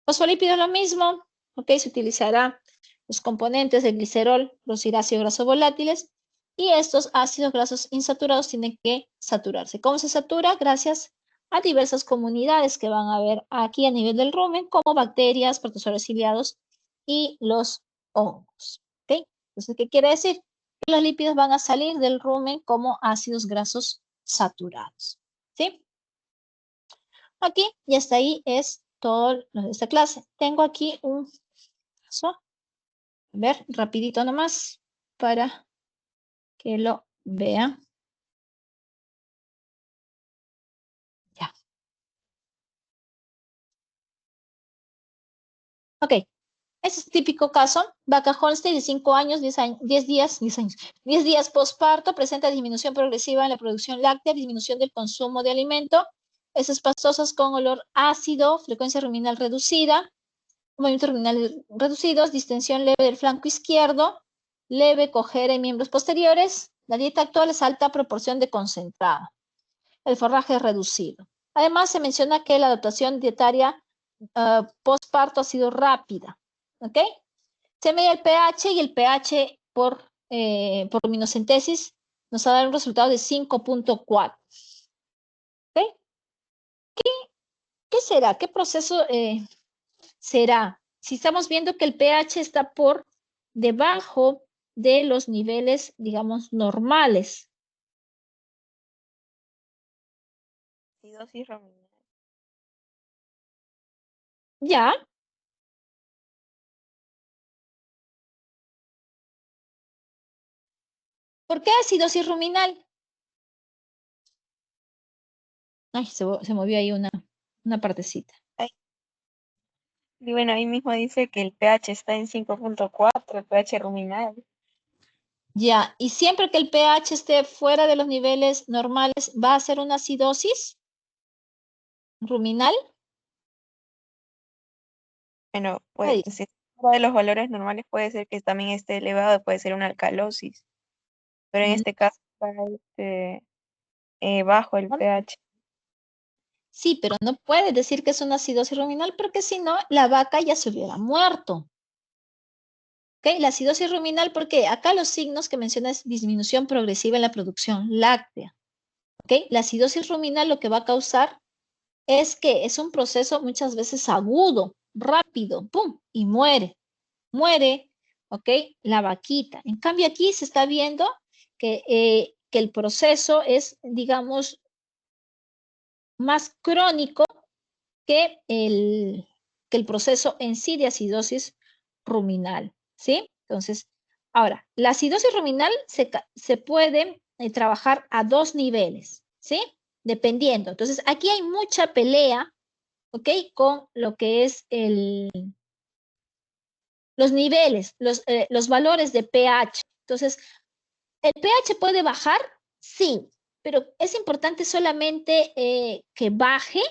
Fosfolípidos lo mismo, ¿ok? Se utilizará los componentes del glicerol, producir ácidos grasos volátiles, y estos ácidos grasos insaturados tienen que saturarse. ¿Cómo se satura? Gracias a diversas comunidades que van a haber aquí a nivel del rumen, como bacterias, protozoarios ciliados y los hongos. ¿Ok? Entonces, ¿qué quiere decir? Que los lípidos van a salir del rumen como ácidos grasos saturados. ¿Sí? Aquí y hasta ahí es todo lo de esta clase. Tengo aquí un caso. A ver, rapidito nomás para que lo vean. Ya. Ok. Este es típico caso. Vaca Holstein de 5 años, 10 días postparto, presenta disminución progresiva en la producción láctea, disminución del consumo de alimento, heces pastosas con olor ácido, frecuencia ruminal reducida, movimientos ruminales reducidos, distensión leve del flanco izquierdo, leve cojera en miembros posteriores. La dieta actual es alta proporción de concentrado. El forraje es reducido. Además, se menciona que la adaptación dietaria postparto ha sido rápida. ¿Ok? Se mide el pH y el pH por luminocentesis nos va a dar un resultado de 5.4. ¿Ok? ¿Qué será? ¿Qué proceso será? Si estamos viendo que el pH está por debajo de los niveles, digamos, normales. Acidosis ruminal. ¿Ya? ¿Por qué acidosis ruminal? Ay, se movió ahí una partecita. Ay, y bueno, ahí mismo dice que el pH está en 5.4, el pH ruminal. Ya, y siempre que el pH esté fuera de los niveles normales, ¿va a ser una acidosis ruminal? Bueno, ¿Qué pues dice? si es fuera de los valores normales puede ser que también esté elevado, puede ser una alcalosis. Pero en Mm, este caso está bajo el pH. Sí, pero no puedes decir que es una acidosis ruminal porque si no, la vaca ya se hubiera muerto. ¿Ok? La acidosis ruminal, porque acá los signos que menciona es disminución progresiva en la producción láctea. ¿Ok? La acidosis ruminal lo que va a causar es que es un proceso muchas veces agudo, rápido, ¡pum! Y muere. Muere, ¿ok? La vaquita. En cambio aquí se está viendo que el proceso es, digamos, más crónico que el proceso en sí de acidosis ruminal, ¿sí? Entonces, ahora, la acidosis ruminal se puede trabajar a dos niveles, ¿sí? Dependiendo. Entonces, aquí hay mucha pelea, ¿ok? Con lo que es los niveles, los valores de pH. Entonces, ¿el pH puede bajar? Sí, pero es importante solamente que baje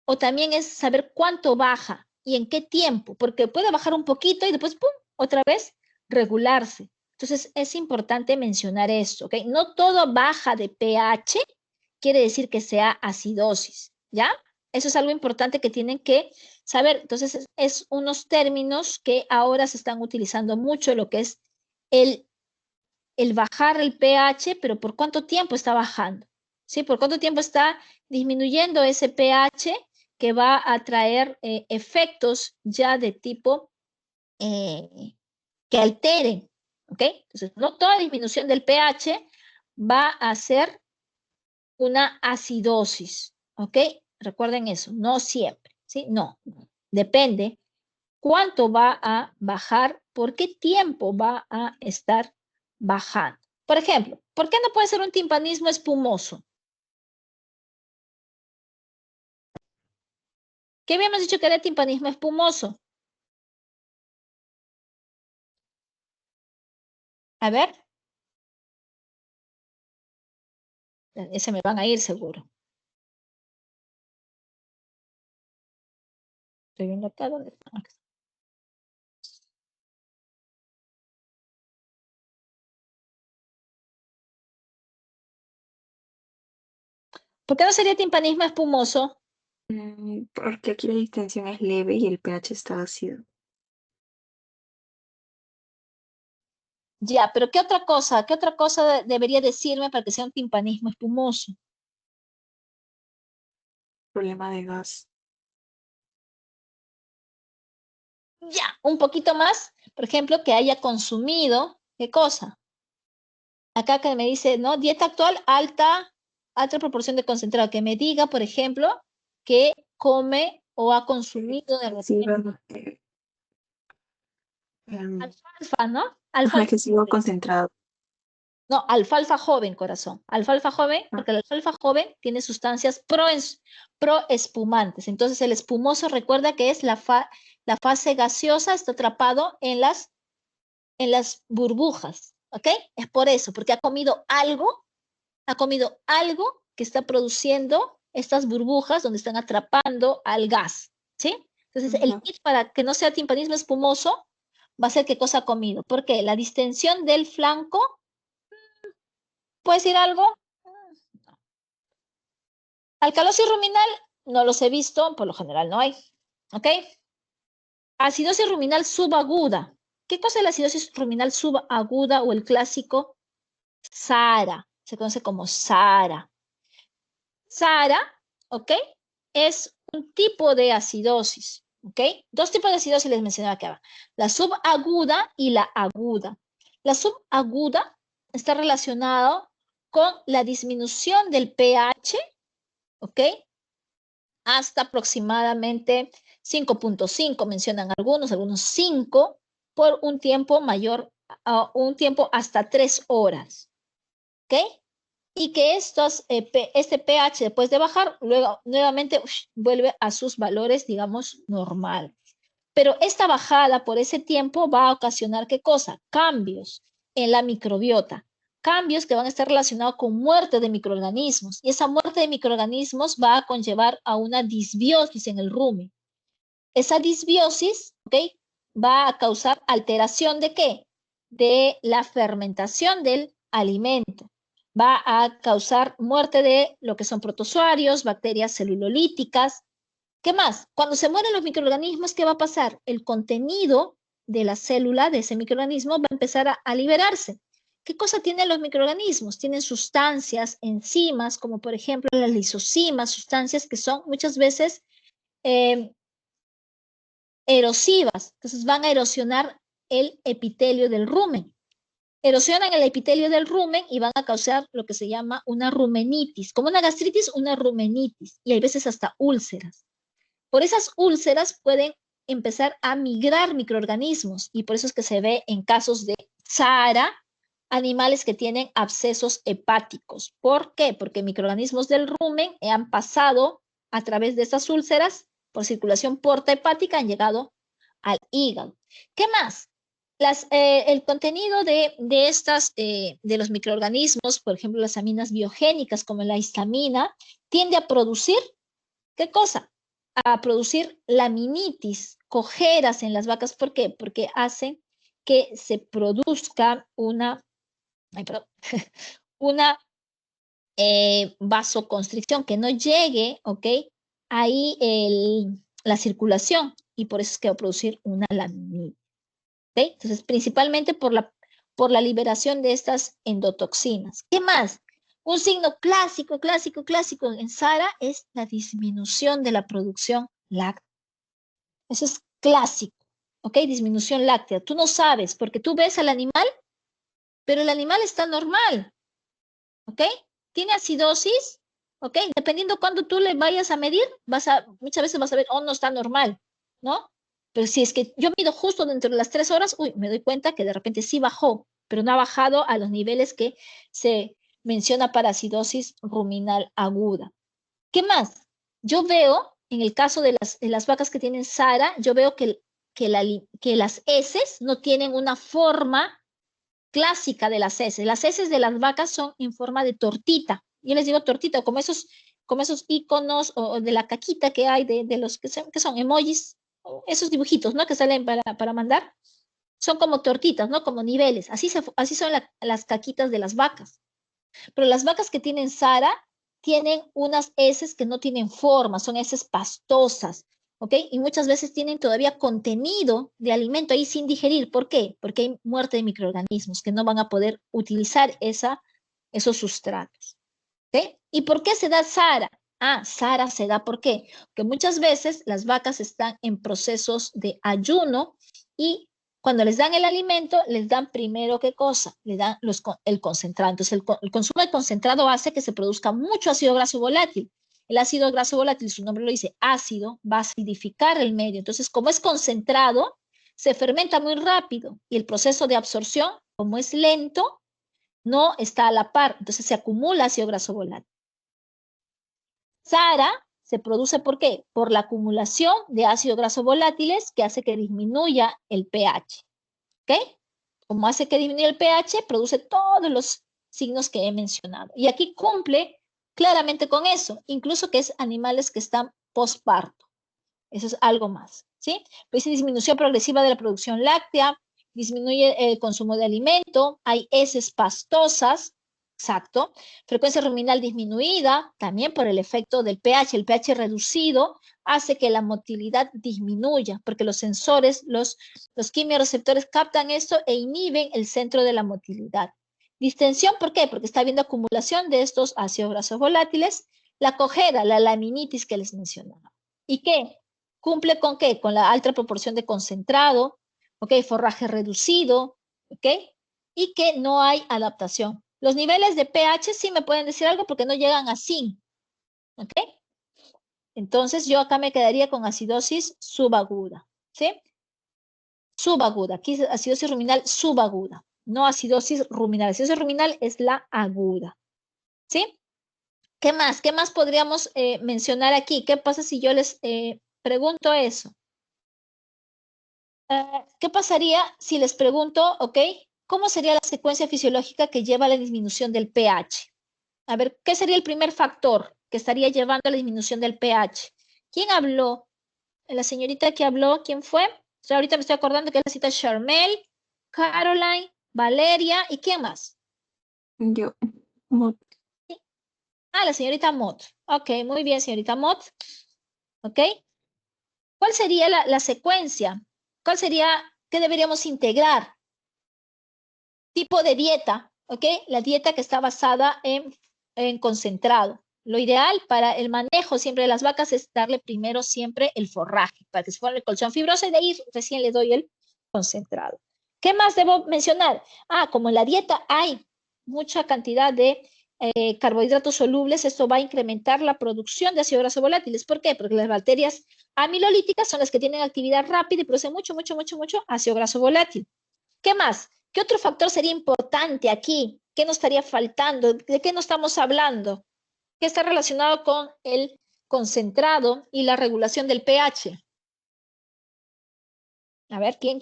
o también es saber cuánto baja y en qué tiempo, porque puede bajar un poquito y después, ¡pum!, otra vez regularse. Entonces, es importante mencionar esto, ¿ok? No todo baja de pH quiere decir que sea acidosis, ¿ya? Eso es algo importante que tienen que saber. Entonces, es unos términos que ahora se están utilizando mucho, lo que es el, el bajar el pH, pero ¿por cuánto tiempo está bajando? ¿Sí? ¿Por cuánto tiempo está disminuyendo ese pH que va a traer efectos ya de tipo que alteren? ¿Ok? Entonces, no toda disminución del pH va a ser una acidosis, ¿ok? Recuerden eso, no siempre, ¿sí? No, depende cuánto va a bajar, por qué tiempo va a estar bajando. Por ejemplo, ¿por qué no puede ser un timpanismo espumoso? ¿Qué habíamos dicho que era timpanismo espumoso? A ver. Ese me van a ir seguro. Estoy viendo acá dónde están. ¿Por qué no sería timpanismo espumoso? Porque aquí la distensión es leve y el pH está ácido. Ya, pero ¿qué otra cosa? ¿Qué otra cosa debería decirme para que sea un timpanismo espumoso? Problema de gas. Ya, un poquito más, por ejemplo, que haya consumido, ¿qué cosa? Acá que me dice, ¿no? Dieta actual, alta proporción de concentrado. Que me diga, por ejemplo, que come o ha consumido de Sí, repente verdad. alfalfa, ¿no? Ajá, Alfalfa. excesivo concentrado. No, alfalfa joven, corazón. Alfalfa joven, Ah, porque la alfalfa joven tiene sustancias proespumantes. Entonces, el espumoso, recuerda que es la fase gaseosa, está atrapado en las burbujas, ¿ok? Es por eso, porque ha comido algo que está produciendo estas burbujas donde están atrapando al gas, ¿sí? Entonces, el ajá. kit para que no sea timpanismo espumoso va a ser qué cosa ha comido. ¿Por qué? La distensión del flanco, ¿puede decir algo? Alcalosis ruminal, no los he visto, por lo general no hay, ¿ok? Acidosis ruminal subaguda. ¿Qué cosa es la acidosis ruminal subaguda o el clásico SARA? Se conoce como SARA. SARA, ¿ok? Es un tipo de acidosis, ¿ok? Dos tipos de acidosis les mencionaba acá. La subaguda y la aguda. La subaguda está relacionada con la disminución del pH, ¿ok? Hasta aproximadamente 5.5, mencionan algunos 5, por un tiempo mayor, un tiempo hasta 3 horas, ¿ok? Y que este pH después de bajar, luego nuevamente vuelve a sus valores, digamos, normales. Pero esta bajada por ese tiempo va a ocasionar, ¿qué cosa? Cambios en la microbiota, cambios que van a estar relacionados con muerte de microorganismos. Y esa muerte de microorganismos va a conllevar a una disbiosis en el rumen. Esa disbiosis, ¿ok? Va a causar alteración de qué? De la fermentación del alimento. va a causar muerte de lo que son protozoarios, bacterias celulolíticas. ¿Qué más? Cuando se mueren los microorganismos, ¿qué va a pasar? El contenido de la célula, de ese microorganismo, va a empezar a liberarse. ¿Qué cosa tienen los microorganismos? Tienen sustancias, enzimas, como por ejemplo las lisosimas, sustancias que son muchas veces erosivas. Entonces van a erosionar el epitelio del rumen. Erosionan el epitelio del rumen y van a causar lo que se llama una rumenitis. Como una gastritis, una rumenitis. Y hay veces hasta úlceras. Por esas úlceras pueden empezar a migrar microorganismos y por eso es que se ve en casos de SARA animales que tienen abscesos hepáticos. ¿Por qué? Porque microorganismos del rumen han pasado a través de esas úlceras por circulación porta-hepática, han llegado al hígado. ¿Qué más? El contenido de los microorganismos, por ejemplo, las aminas biogénicas como la histamina, tiende a producir, ¿qué cosa? A producir laminitis, cojeras en las vacas. ¿Por qué? Porque hacen que se produzca una vasoconstricción, que no llegue, ¿ok? Ahí la circulación y por eso es que va a producir una laminitis. ¿Okay? Entonces, principalmente por la liberación de estas endotoxinas. ¿Qué más? Un signo clásico en SARA es la disminución de la producción láctea. Eso es clásico, ¿ok? Disminución láctea. Tú no sabes, porque tú ves al animal, pero el animal está normal, ¿ok? Tiene acidosis, ¿ok? Dependiendo cuándo tú le vayas a medir, muchas veces vas a ver, oh, no está normal, ¿no? Pero si es que yo mido justo dentro de las 3 horas, uy, me doy cuenta que de repente sí bajó, pero no ha bajado a los niveles que se menciona para acidosis ruminal aguda. ¿Qué más? Yo veo, en el caso de las vacas que tienen SARA, yo veo que las heces no tienen una forma clásica de las heces. Las heces de las vacas son en forma de tortita. Yo les digo tortita, como esos iconos o de la caquita que hay de los que son emojis, esos dibujitos, ¿no? Que salen para mandar. Son como tortitas, ¿no? Como niveles. Así son las caquitas de las vacas. Pero las vacas que tienen SARA tienen unas heces que no tienen forma, son heces pastosas, ¿ok? Y muchas veces tienen todavía contenido de alimento ahí sin digerir. ¿Por qué? Porque hay muerte de microorganismos que no van a poder utilizar esos sustratos, ¿ok? ¿Y por qué se da SARA? SARA se da ¿por qué? Porque muchas veces las vacas están en procesos de ayuno y cuando les dan el alimento, les dan primero ¿qué cosa? Le dan el concentrado. Entonces, el consumo de concentrado hace que se produzca mucho ácido graso volátil. El ácido graso volátil, su nombre lo dice, ácido, va a acidificar el medio. Entonces, como es concentrado, se fermenta muy rápido y el proceso de absorción, como es lento, no está a la par. Entonces, se acumula ácido graso volátil. SARA se produce ¿por qué? Por la acumulación de ácidos grasos volátiles que hace que disminuya el pH. ¿Ok? Como hace que disminuya el pH, produce todos los signos que he mencionado. Y aquí cumple claramente con eso, incluso que es animales que están postparto. Eso es algo más, ¿sí? Pues disminución progresiva de la producción láctea, disminuye el consumo de alimento, hay heces pastosas, exacto, frecuencia ruminal disminuida, también por el efecto del pH, el pH reducido hace que la motilidad disminuya, porque los sensores, los quimiorreceptores captan esto e inhiben el centro de la motilidad. Distensión, ¿por qué? Porque está habiendo acumulación de estos ácidos grasos volátiles, la cojera, la laminitis que les mencionaba. ¿Y qué? ¿Cumple con qué? Con la alta proporción de concentrado, ¿ok? Forraje reducido, ¿ok? Y que no hay adaptación. Los niveles de pH sí me pueden decir algo porque no llegan a 100, ¿ok? Entonces yo acá me quedaría con acidosis subaguda, ¿sí? Subaguda, aquí es acidosis ruminal subaguda, no acidosis ruminal. Acidosis ruminal es la aguda, ¿sí? ¿Qué más? ¿Qué más podríamos mencionar aquí? ¿Qué pasa si yo les pregunto eso? ¿Qué pasaría si les pregunto, ok, cómo sería la secuencia fisiológica que lleva a la disminución del pH? A ver, ¿qué sería el primer factor que estaría llevando a la disminución del pH? ¿Quién habló? La señorita que habló, ¿quién fue? Ahorita me estoy acordando que es la cita Charmel, Caroline, Valeria, ¿y quién más? Yo. Mot. Ah, la señorita Mott. Ok, muy bien, señorita Mott. Ok. ¿Cuál sería la secuencia? ¿Cuál sería, qué deberíamos integrar? Tipo de dieta, ¿ok? La dieta que está basada en concentrado. Lo ideal para el manejo siempre de las vacas es darle primero siempre el forraje, para que se forme el colchón fibroso y de ahí recién le doy el concentrado. ¿Qué más debo mencionar? Ah, como en la dieta hay mucha cantidad de carbohidratos solubles, esto va a incrementar la producción de ácidos grasos volátiles. ¿Por qué? Porque las bacterias amilolíticas son las que tienen actividad rápida y producen mucho ácido graso volátil. ¿Qué más? ¿Qué otro factor sería importante aquí? ¿Qué nos estaría faltando? ¿De qué no estamos hablando? ¿Qué está relacionado con el concentrado y la regulación del pH? A ver, ¿quién?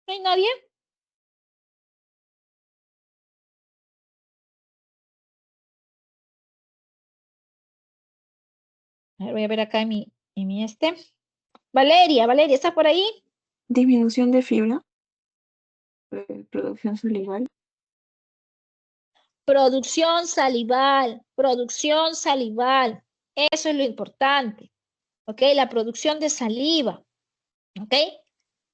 ¿No hay nadie? A ver, voy a ver acá en mi este. Valeria, ¿estás por ahí? Disminución de fibra. Producción salival. Producción salival. Eso es lo importante. ¿Ok? La producción de saliva. ¿Ok?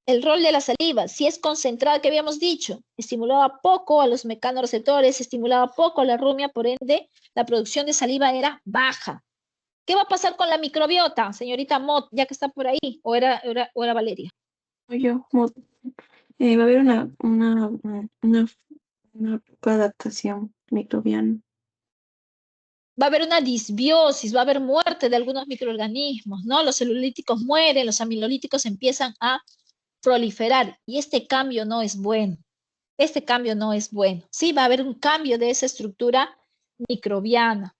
El rol de la saliva, si es concentrada, que habíamos dicho, estimulaba poco a los mecanorreceptores, estimulaba poco a la rumia, por ende, la producción de saliva era baja. ¿Qué va a pasar con la microbiota, señorita Mott, ya que está por ahí? ¿O era Valeria? Yo, Mot. Va a haber una poca adaptación microbiana. Va a haber una disbiosis, va a haber muerte de algunos microorganismos, ¿no? Los celulíticos mueren, los amilolíticos empiezan a proliferar y este cambio no es bueno. Este cambio no es bueno. Sí, va a haber un cambio de esa estructura microbiana.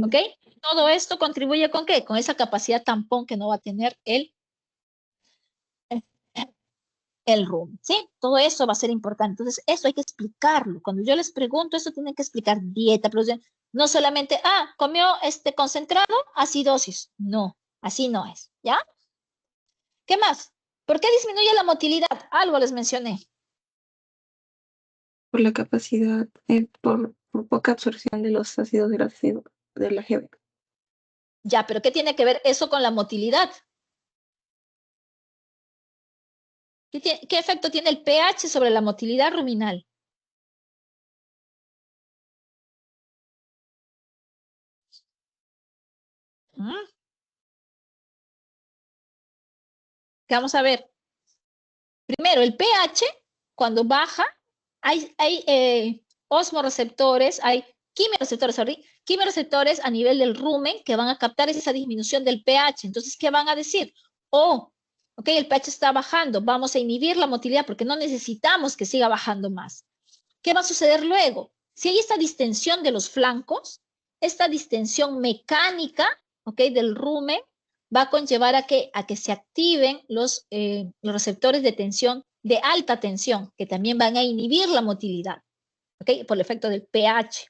¿Ok? Todo esto contribuye con qué? Con esa capacidad tampón que no va a tener el room, ¿sí? Todo eso va a ser importante. Entonces, eso hay que explicarlo. Cuando yo les pregunto, eso tienen que explicar dieta, producción. No solamente, comió concentrado, acidosis. No, así no es, ¿ya? ¿Qué más? ¿Por qué disminuye la motilidad? Algo les mencioné. Por la capacidad, por poca absorción de los ácidos grasos de la GB. Ya, pero ¿qué tiene que ver eso con la motilidad? ¿Qué efecto tiene el pH sobre la motilidad ruminal? ¿Mm? ¿Qué vamos a ver? Primero, el pH, cuando baja, hay osmoreceptores, hay quimioreceptores a nivel del rumen que van a captar esa disminución del pH. Entonces, ¿qué van a decir? Ok, el pH está bajando, vamos a inhibir la motilidad porque no necesitamos que siga bajando más. ¿Qué va a suceder luego? Si hay esta distensión de los flancos, esta distensión mecánica, ok, del rumen, va a conllevar a que se activen los receptores de tensión, de alta tensión, que también van a inhibir la motilidad, ¿ok? Por el efecto del pH,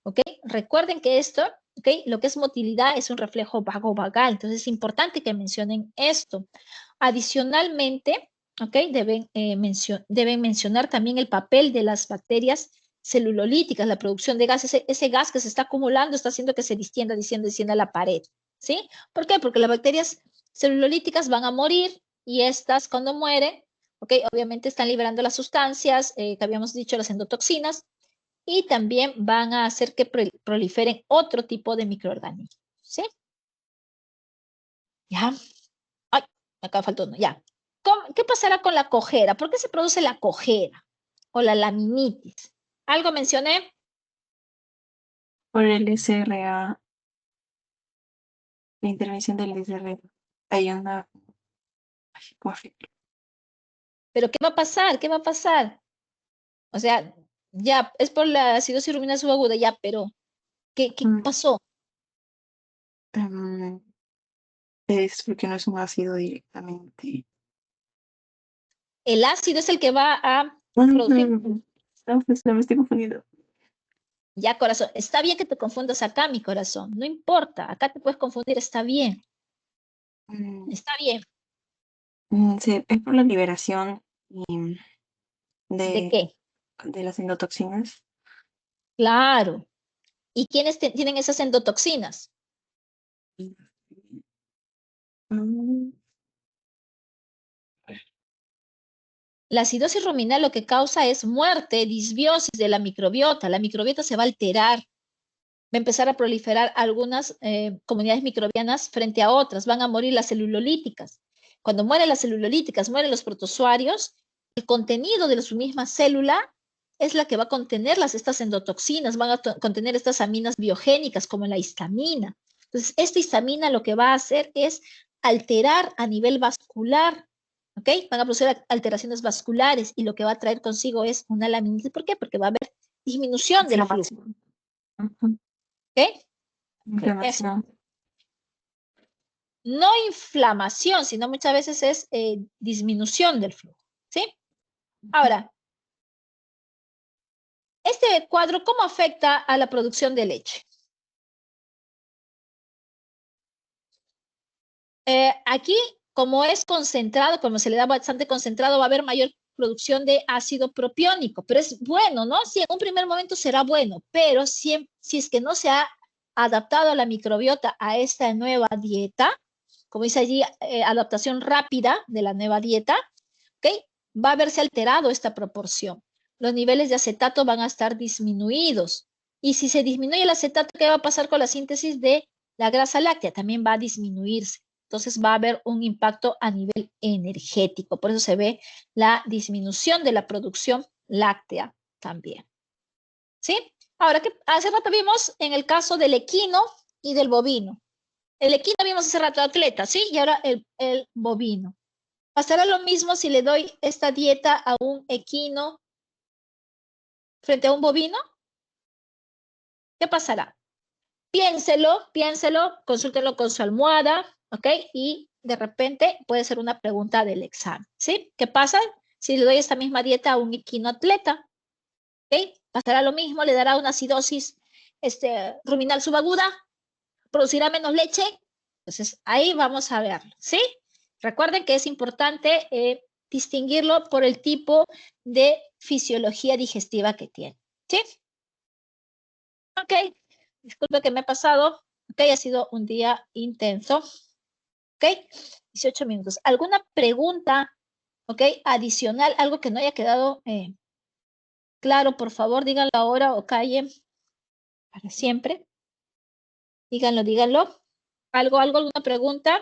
¿ok? Recuerden que esto, ¿ok? Lo que es motilidad es un reflejo vago-vagal, entonces es importante que mencionen esto. Adicionalmente, ¿ok? Deben mencionar también el papel de las bacterias celulolíticas, la producción de gases, ese gas que se está acumulando está haciendo que se distienda la pared, ¿sí? ¿Por qué? Porque las bacterias celulolíticas van a morir y estas cuando mueren, ¿ok? Obviamente están liberando las sustancias que habíamos dicho, las endotoxinas, y también van a hacer que proliferen otro tipo de microorganismos, ¿sí? ¿Ya? Ay, acá faltó uno, ya. ¿Qué pasará con la cojera? ¿Por qué se produce la cojera o la laminitis? ¿Algo mencioné? Por el SRA, la intervención del SRA. Hay una. ¿Cómo afecta? ¿Pero qué va a pasar? ¿Qué va a pasar? O sea, ya, es por la acidosis rumina subaguda, ya, pero ¿qué pasó? Es porque no es un ácido directamente. El ácido es el que va a producir. No, pues, no me estoy confundiendo. Ya, corazón, está bien que te confundas acá, mi corazón, no importa, acá te puedes confundir, está bien, Mm, está bien. Sí, es por la liberación ¿De de, qué? de las endotoxinas. Claro. ¿Y quiénes tienen esas endotoxinas? Mm, La acidosis ruminal lo que causa es muerte, disbiosis de la microbiota. La microbiota se va a alterar, va a empezar a proliferar algunas comunidades microbianas frente a otras, van a morir las celulolíticas. Cuando mueren las celulolíticas, mueren los protozoarios, el contenido de su misma célula es la que va a contener estas endotoxinas, van a contener estas aminas biogénicas como la histamina. Entonces, esta histamina lo que va a hacer es alterar a nivel vascular, ¿ok? Van a producir alteraciones vasculares y lo que va a traer consigo es una laminitis. ¿Por qué? Porque va a haber disminución del flujo, inflamación. Ujú, ¿ok? Ok, eso. inflamación. No inflamación, sino muchas veces es disminución del flujo, ¿sí? Ujú. Ahora, este cuadro, ¿cómo afecta a la producción de leche? Aquí, como es concentrado, como se le da bastante concentrado, va a haber mayor producción de ácido propiónico, pero es bueno, ¿no? Sí, en un primer momento será bueno, pero si es que no se ha adaptado a la microbiota a esta nueva dieta, como dice allí, adaptación rápida de la nueva dieta, ¿ok? Va a verse alterado esta proporción. Los niveles de acetato van a estar disminuidos. Y si se disminuye el acetato, ¿qué va a pasar con la síntesis de la grasa láctea? También va a disminuirse. Entonces va a haber un impacto a nivel energético. Por eso se ve la disminución de la producción láctea también. ¿Sí? Ahora, hace rato vimos en el caso del equino y del bovino. El equino vimos hace rato atleta, ¿sí? Y ahora el bovino. ¿Pasará lo mismo si le doy esta dieta a un equino frente a un bovino? ¿Qué pasará? Piénselo, consúltelo con su almohada, ¿ok? Y de repente puede ser una pregunta del examen, ¿sí? ¿Qué pasa si le doy esta misma dieta a un equino atleta? ¿Ok? ¿Pasará lo mismo? ¿Le dará una acidosis ruminal subaguda? ¿Producirá menos leche? Entonces, ahí vamos a verlo, ¿sí? Recuerden que es importante distinguirlo por el tipo de fisiología digestiva que tiene, ¿sí? Ok, disculpe que me he pasado, ok, ha sido un día intenso, ok, 18 minutos. ¿Alguna pregunta, ok, adicional, algo que no haya quedado claro? Por favor, díganlo ahora o callen para siempre. Díganlo, díganlo. ¿Alguna pregunta?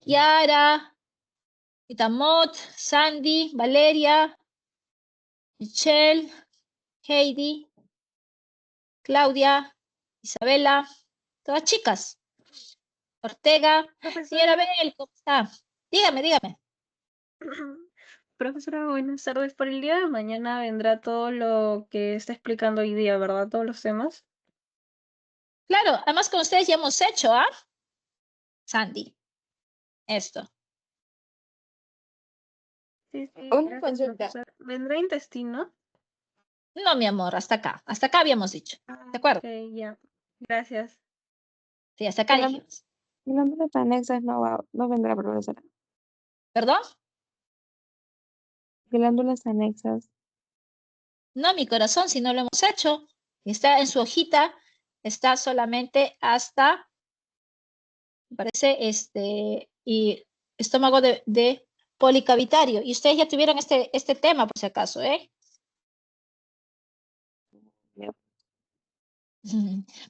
Kiara, Itamot, Sandy, Valeria, Michelle, Heidi, Claudia, Isabela, todas chicas. Ortega, señora Profesora, Bel, ¿cómo está? Dígame, dígame. profesora, buenas tardes. Por el día de mañana vendrá todo lo que está explicando hoy día, ¿verdad? Todos los temas. Claro, además con ustedes ya hemos hecho, ¿ah? Sandy, esto. Sí, sí, Una gracias, consulta. profesor. ¿Vendrá intestino? No, mi amor, hasta acá habíamos dicho. Ah, ¿De acuerdo? ok, ya. Gracias. Sí, hasta acá El nombre, dijimos. el nombre de anexas no vendrá, profesora. ¿Perdón? Glándulas anexas. No, mi corazón, si no lo hemos hecho. Está en su hojita, está solamente hasta, me parece, y estómago de policavitario. Y ustedes ya tuvieron este tema, por si acaso, ¿eh? Ya.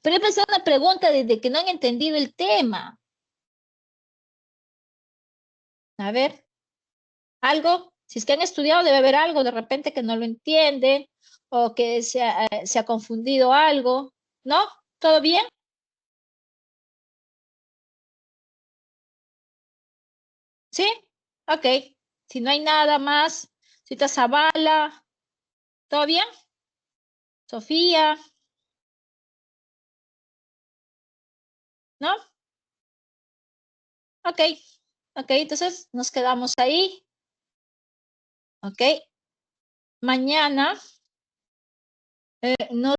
Pero he pensado una pregunta desde que no han entendido el tema. A ver, algo, si es que han estudiado, debe haber algo de repente que no lo entienden o que se ha confundido algo. ¿No? ¿Todo bien? ¿Sí? Ok. Si no hay nada más, Cita Zavala, ¿todo bien? Sofía, ¿no? Ok. Ok, entonces nos quedamos ahí. Ok. Mañana no